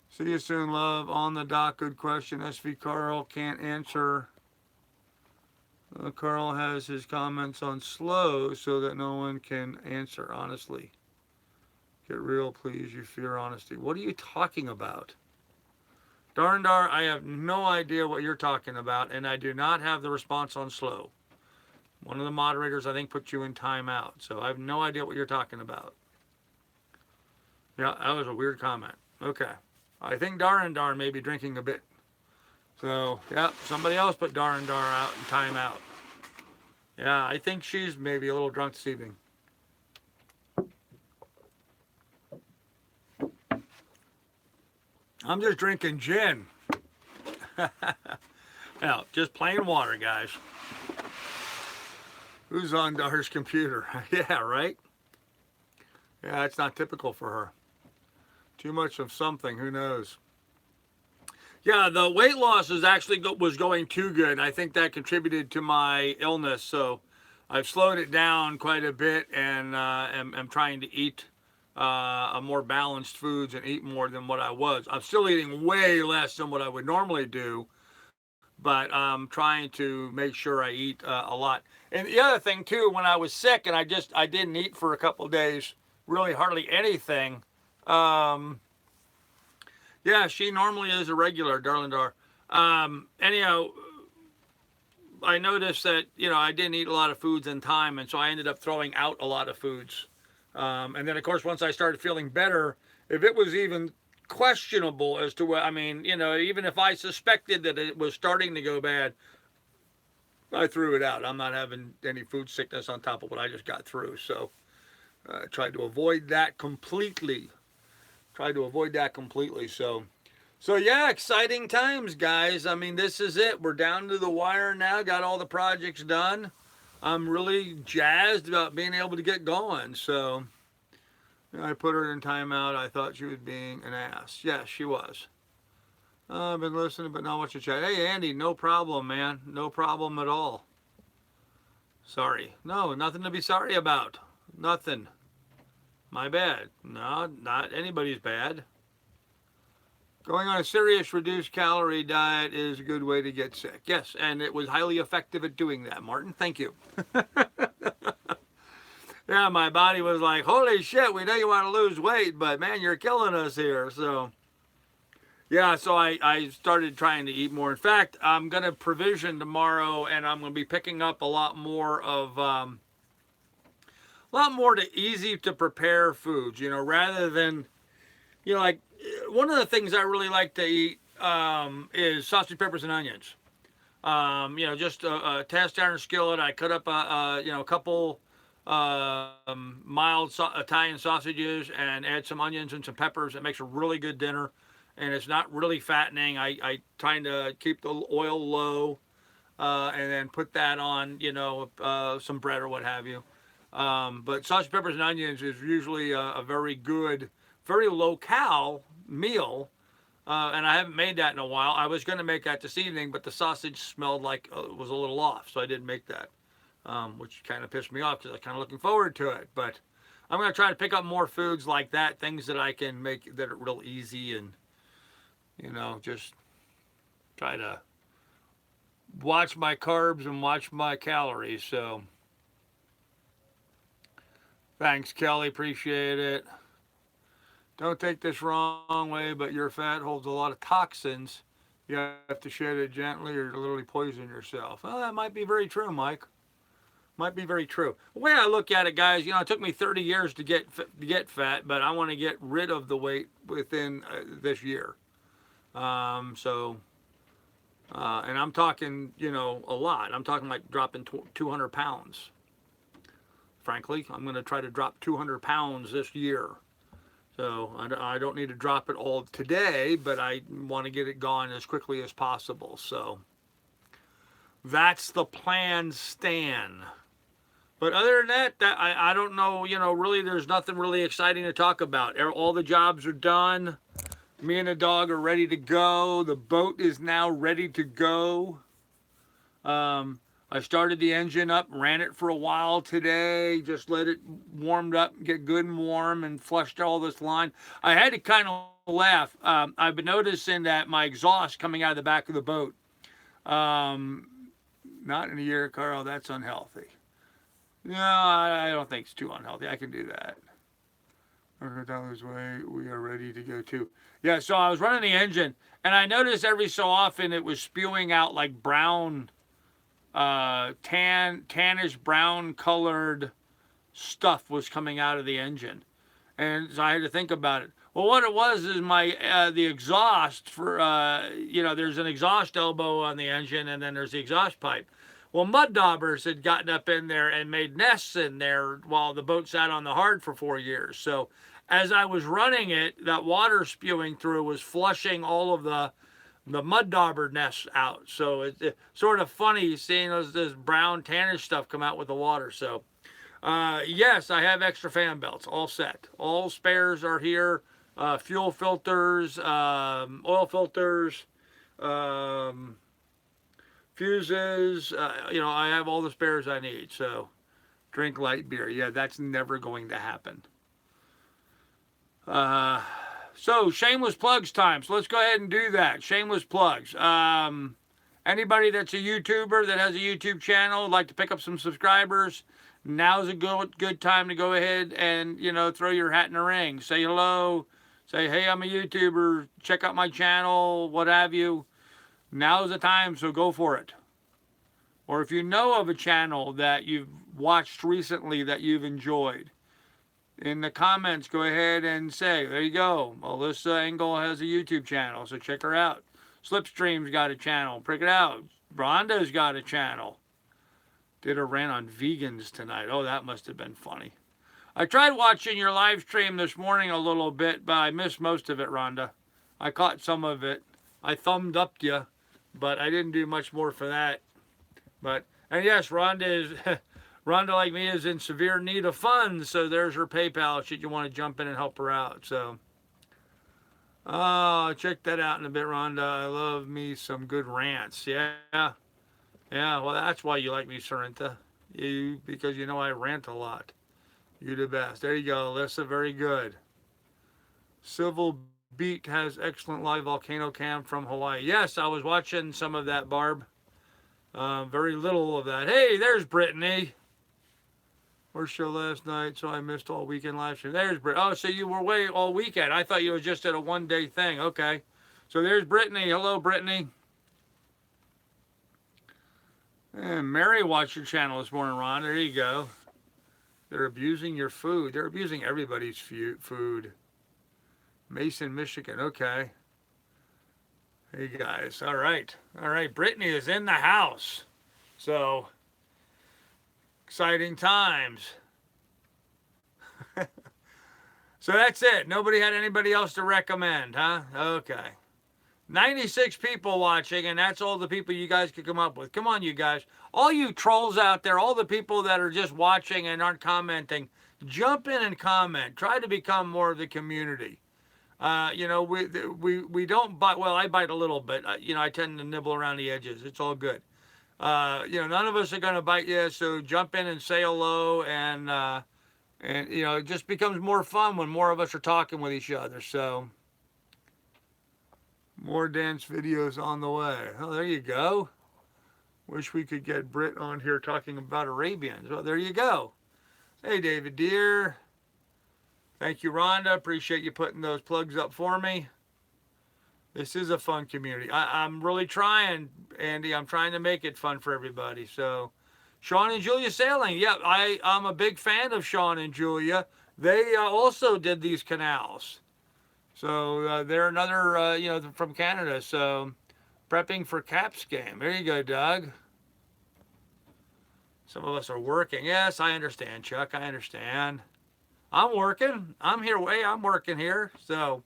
see you soon, love. On the dock, good question. SV Carl can't answer. Carl has his comments on slow so that no one can answer honestly. Get real, please. You fear honesty. What are you talking about? Darndar, I have no idea what you're talking about, and I do not have the response on slow. One of the moderators, I think, put you in timeout. So I have no idea what you're talking about. Yeah, that was a weird comment. Okay. I think Darn may be drinking a bit. So, yeah, somebody else put Darn out in timeout. Yeah, I think she's maybe a little drunk this evening. I'm just drinking gin. Yeah, just plain water, guys. Who's on Dar's computer? Yeah, right? Yeah, it's not typical for her. Too much of something, who knows? Yeah, the weight loss was going too good. I think that contributed to my illness, so I've slowed it down quite a bit and am trying to eat a more balanced foods and eat more than what I was. I'm still eating way less than what I would normally do, but I'm trying to make sure I eat a lot. And the other thing too, when I was sick and I didn't eat for a couple of days, really hardly anything. Yeah, she normally is a regular, Darling Dar. Anyhow, I noticed that, I didn't eat a lot of foods in time, and so I ended up throwing out a lot of foods. And then, of course, once I started feeling better, if it was even questionable as to what, even if I suspected that it was starting to go bad, I threw it out. I'm not having any food sickness on top of what I just got through. So I tried to avoid that completely. Tried to avoid that completely. So yeah, exciting times, guys. I mean, this is it. We're down to the wire now. Got all the projects done. I'm really jazzed about being able to get going. So I put her in timeout. I thought she was being an ass. Yes, she was. I've been listening, but not watching chat. Hey, Andy, no problem, man. No problem at all. Sorry. No, nothing to be sorry about. Nothing. My bad. No, not anybody's bad. Going on a serious reduced calorie diet is a good way to get sick. Yes, and it was highly effective at doing that, Martin. Thank you. Yeah, my body was like, holy shit, we know you want to lose weight, but man, you're killing us here. So, yeah, so I started trying to eat more. In fact, I'm going to provision tomorrow, and I'm going to be picking up a lot more to easy to prepare foods, rather than, like one of the things I really like to eat is sausage, peppers, and onions. Just a cast iron skillet. I cut up a couple mild Italian sausages and add some onions and some peppers. It makes a really good dinner, and it's not really fattening. I trying to keep the oil low, and then put that on some bread or what have you. But sausage, peppers, and onions is usually a very good, very low-cal meal. And I haven't made that in a while. I was going to make that this evening, but the sausage smelled like it was a little off, so I didn't make that, which kind of pissed me off because I was kind of looking forward to it. But I'm going to try to pick up more foods like that, things that I can make that are real easy, and just try to watch my carbs and watch my calories. So thanks, Kelly. Appreciate it. Don't take this wrong way, but your fat holds a lot of toxins. You have to shed it gently or literally poison yourself. Well, that might be very true, Mike. Might be very true. The way I look at it, guys, it took me 30 years to get fat, but I want to get rid of the weight within this year. And I'm talking, a lot. I'm talking like dropping 200 pounds. Frankly, I'm going to try to drop 200 pounds this year. So I don't need to drop it all today, but I want to get it gone as quickly as possible. So that's the plan, Stan. But other than that, I don't know, really there's nothing really exciting to talk about. All the jobs are done. Me and the dog are ready to go. The boat is now ready to go. I started the engine up, ran it for a while today, just let it warmed up, get good and warm, and flushed all this line. I had to kind of laugh. I've been noticing that my exhaust coming out of the back of the boat, not in a year, Carl, that's unhealthy. No, I don't think it's too unhealthy. I can do that. $100 way, we are ready to go too. Yeah, so I was running the engine, and I noticed every so often it was spewing out like brown, tannish brown colored stuff was coming out of the engine, and so I had to think about it. Well, what it was is the exhaust for there's an exhaust elbow on the engine, and then there's the exhaust pipe. Well, mud daubers had gotten up in there and made nests in there while the boat sat on the hard for 4 years. So as I was running it, that water spewing through was flushing all of the mud dauber nests out. So it's sort of funny seeing this brown tannish stuff come out with the water. So yes, I have extra fan belts all set. All spares are here. Fuel filters, oil filters, fuses. I have all the spares I need. So drink light beer. Yeah, that's never going to happen. So, shameless plugs time. So let's go ahead and do that. Shameless plugs. Anybody that's a YouTuber that has a YouTube channel, would like to pick up some subscribers, now's a good time to go ahead and, throw your hat in the ring. Say hello. Say, hey, I'm a YouTuber. Check out my channel, what have you. Now's the time, so go for it. Or if you know of a channel that you've watched recently that you've enjoyed, in the comments, go ahead and say, there you go. Alyssa Engel has a YouTube channel, so check her out. Slipstream's got a channel. Check it out. Rhonda's got a channel. Did a rant on vegans tonight. Oh, that must have been funny. I tried watching your live stream this morning a little bit, but I missed most of it, Rhonda. I caught some of it. I thumbed up you, but I didn't do much more for that. But and yes, Rhonda is Rhonda, like me, is in severe need of funds, so there's her PayPal should you want to jump in and help her out. So check that out in a bit, Rhonda. I love me some good rants. Yeah. Yeah, well that's why you like me, Sarinta. Because you know I rant a lot. You the best. There you go, Alyssa. Very good. Civil Beat has excellent live volcano cam from Hawaii. Yes, I was watching some of that, Barb. Very little of that. Hey, there's Brittany. First show last night, so I missed all weekend live stream. There's Brittany. Oh, so you were away all weekend. I thought you were just at a one-day thing. Okay. So there's Brittany. Hello, Brittany. And Mary watched your channel this morning, Ron. There you go. They're abusing your food. They're abusing everybody's food. Mason, Michigan. Okay. Hey, guys. All right. All right. Brittany is in the house. So, exciting times. So that's it. Nobody had anybody else to recommend, huh? Okay. 96 people watching, and that's all the people you guys could come up with. Come on, you guys. All you trolls out there, all the people that are just watching and aren't commenting, jump in and comment. Try to become more of the community. You know, we don't bite. Well, I bite a little bit. You know, I tend to nibble around the edges. It's all good. You know, none of us are going to bite you, so jump in and say hello, and you know, it just becomes more fun when more of us are talking with each other. So, more dance videos on the way. Oh, there you go. Wish we could get Britt on here talking about Arabians. Well, there you go. Hey, David Deer. Thank you, Rhonda. Appreciate you putting those plugs up for me. This is a fun community. I'm really trying, Andy. I'm trying to make it fun for everybody. So, Sean and Julia sailing. Yeah, I'm a big fan of Sean and Julia. They also did these canals. So they're another, you know, from Canada. So prepping for Caps game. There you go, Doug. Some of us are working. Yes, I understand, Chuck. I understand. I'm working. I'm here. I'm working here. So.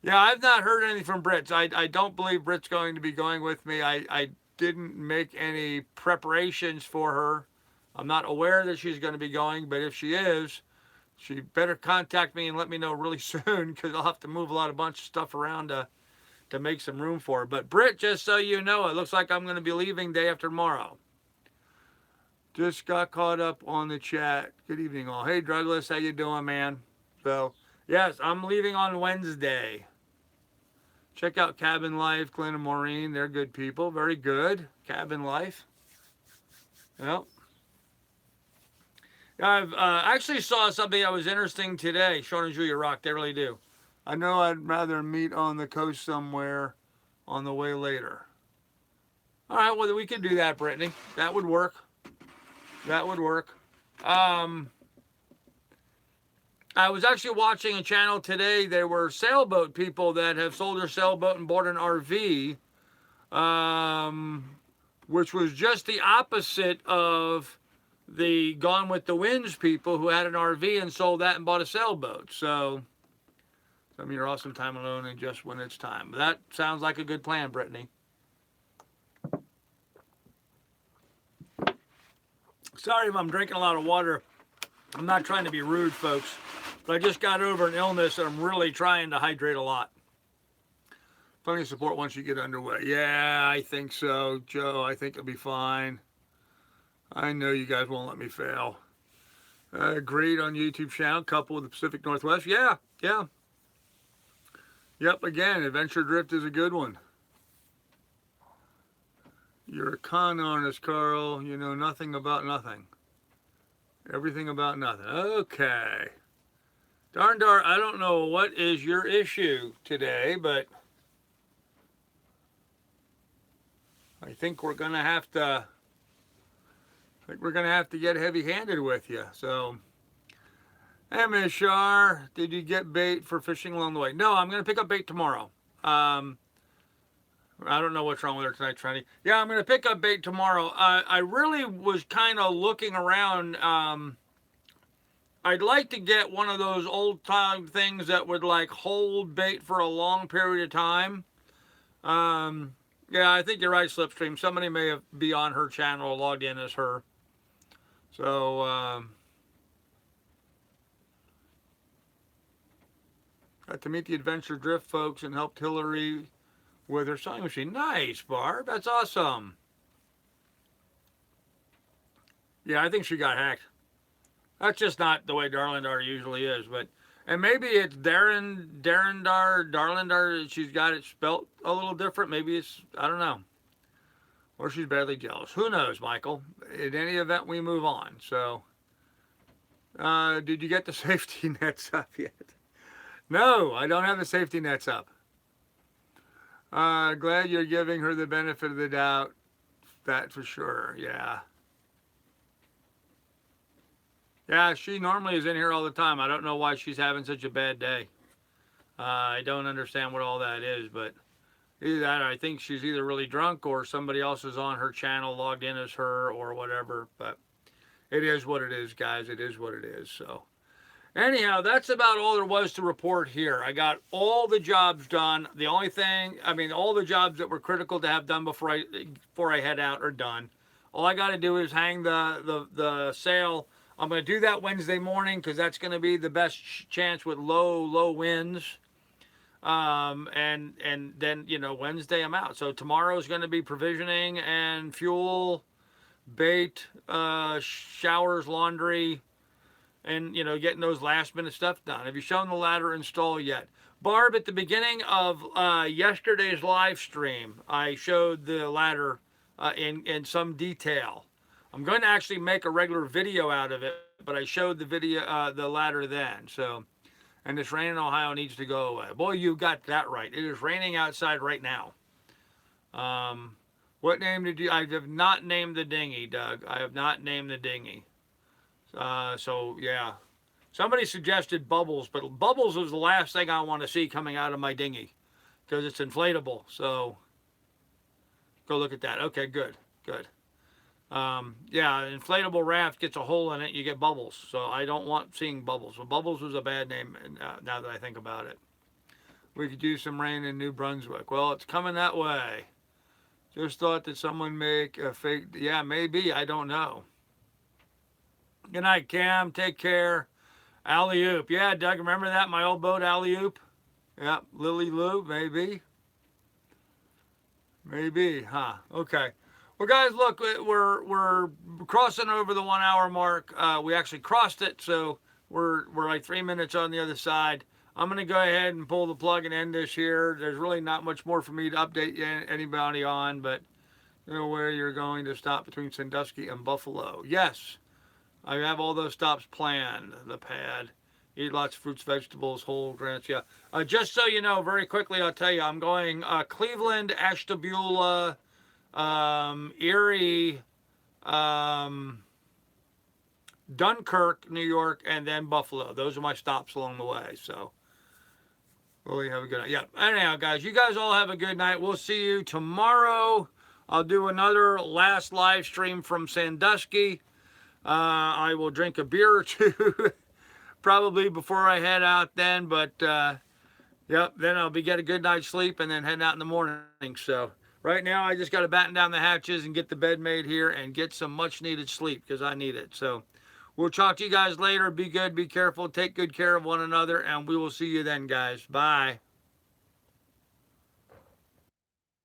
Yeah, I've not heard anything from Britt. I don't believe Britt's going to be going with me. I didn't make any preparations for her. I'm not aware that she's going to be going, but if she is, she better contact me and let me know really soon because I'll have to move a bunch of stuff around to make some room for her. But Britt, just so you know, it looks like I'm going to be leaving day after tomorrow. Just got caught up on the chat. Good evening, all. Hey, Douglas, how you doing, man? So, yes, I'm leaving on Wednesday. Check out Cabin Life, Glenn and Maureen. They're good people. Very good. Cabin Life. Yep. I've actually saw something that was interesting today. Sean and Julia rock. They really do. I know I'd rather meet on the coast somewhere on the way later. All right, well, we could do that, Brittany. That would work. That would work. I was actually watching a channel today. There were sailboat people that have sold their sailboat and bought an RV, which was just the opposite of the Gone with the Winds people who had an RV and sold that and bought a sailboat. So, some of your awesome time alone and just when it's time. That sounds like a good plan, Brittany. Sorry if I'm drinking a lot of water. I'm not trying to be rude, folks, but I just got over an illness and I'm really trying to hydrate a lot. Plenty of support once you get underway. Yeah, I think so, Joe. I think it'll be fine. I know you guys won't let me fail. Great on YouTube channel, couple with the Pacific Northwest. Yeah. Yep, again, Adventure Drift is a good one. You're a con artist, Carl. You know nothing about nothing. Everything about nothing. Okay. Darn, I don't know what is your issue today, but I think we're gonna have to get heavy-handed with you. So, hey, Ms. Shar, did you get bait for fishing along the way? No, I'm gonna pick up bait tomorrow. I don't know what's wrong with her tonight, Trendy. Yeah, I'm going to pick up bait tomorrow. I really was kind of looking around. I'd like to get one of those old time things that would like hold bait for a long period of time. Um, yeah, I think you're right, Slipstream. Somebody may have be on her channel logged in as her. So got to meet the Adventure Drift folks and helped Hillary with her sewing machine. Nice, Barb. That's awesome. Yeah, I think she got hacked. That's just not the way Darlindar usually is, but and maybe it's Darlindar. She's got it spelt a little different. Maybe it's I don't know, or she's badly jealous. Who knows, Michael? In any event, we move on. So, did you get the safety nets up yet? No, I don't have the safety nets up. Glad you're giving her the benefit of the doubt. That for sure. Yeah. Yeah, she normally is in here all the time. I don't know why she's having such a bad day. I don't understand what all that is, but either that, or I think she's either really drunk or somebody else is on her channel logged in as her or whatever. But it is what it is, guys. It is what it is. So anyhow, that's about all there was to report here. I got all the jobs done. The only thing, I mean, all the jobs that were critical to have done before I head out are done. All I got to do is hang the sail. I'm going to do that Wednesday morning because that's going to be the best chance with low winds. And then, you know, Wednesday I'm out. So tomorrow is going to be provisioning and fuel, bait, showers, laundry, and, you know, getting those last minute stuff done. Have you shown the ladder install yet? Barb, at the beginning of yesterday's live stream, I showed the ladder in some detail. I'm going to actually make a regular video out of it, but I showed the video, the ladder then. So, and this rain in Ohio needs to go away. Boy, you got that right. It is raining outside right now. What name did you? I have not named the dinghy, Doug. I have not named the dinghy. So yeah, somebody suggested Bubbles, but Bubbles is the last thing I want to see coming out of my dinghy because it's inflatable. So go look at that. Okay, good. Yeah, inflatable raft gets a hole in it, you get bubbles. So I don't want seeing Bubbles. Well, Bubbles was a bad name now that I think about it. We could use some rain in New Brunswick. Well, it's coming that way. Just thought that someone make a fake. Yeah, maybe. I don't know. Good night, Cam. Take care. Alley Oop. Yeah, Doug, remember that? My old boat, Alley Oop? Yeah, Lily Lou, maybe. Maybe, huh? Okay. Well, guys, look, we're crossing over the 1 hour mark. We actually crossed it, so we're like 3 minutes on the other side. I'm going to go ahead and pull the plug and end this here. There's really not much more for me to update anybody on, but you know where you're going to stop between Sandusky and Buffalo. Yes, I have all those stops planned. The pad. Eat lots of fruits, vegetables, whole grains. Yeah. Just so you know, very quickly, I'll tell you, I'm going Cleveland, Ashtabula, Erie, Dunkirk, New York, and then Buffalo. Those are my stops along the way. So, really have a good night. Yeah. Anyhow, guys, you guys all have a good night. We'll see you tomorrow. I'll do another last live stream from Sandusky. I will drink a beer or two probably before I head out then. But, yep, then I'll get a good night's sleep and then heading out in the morning. So, right now, I just got to batten down the hatches and get the bed made here and get some much-needed sleep because I need it. So we'll talk to you guys later. Be good, be careful, take good care of one another, and we will see you then, guys. Bye.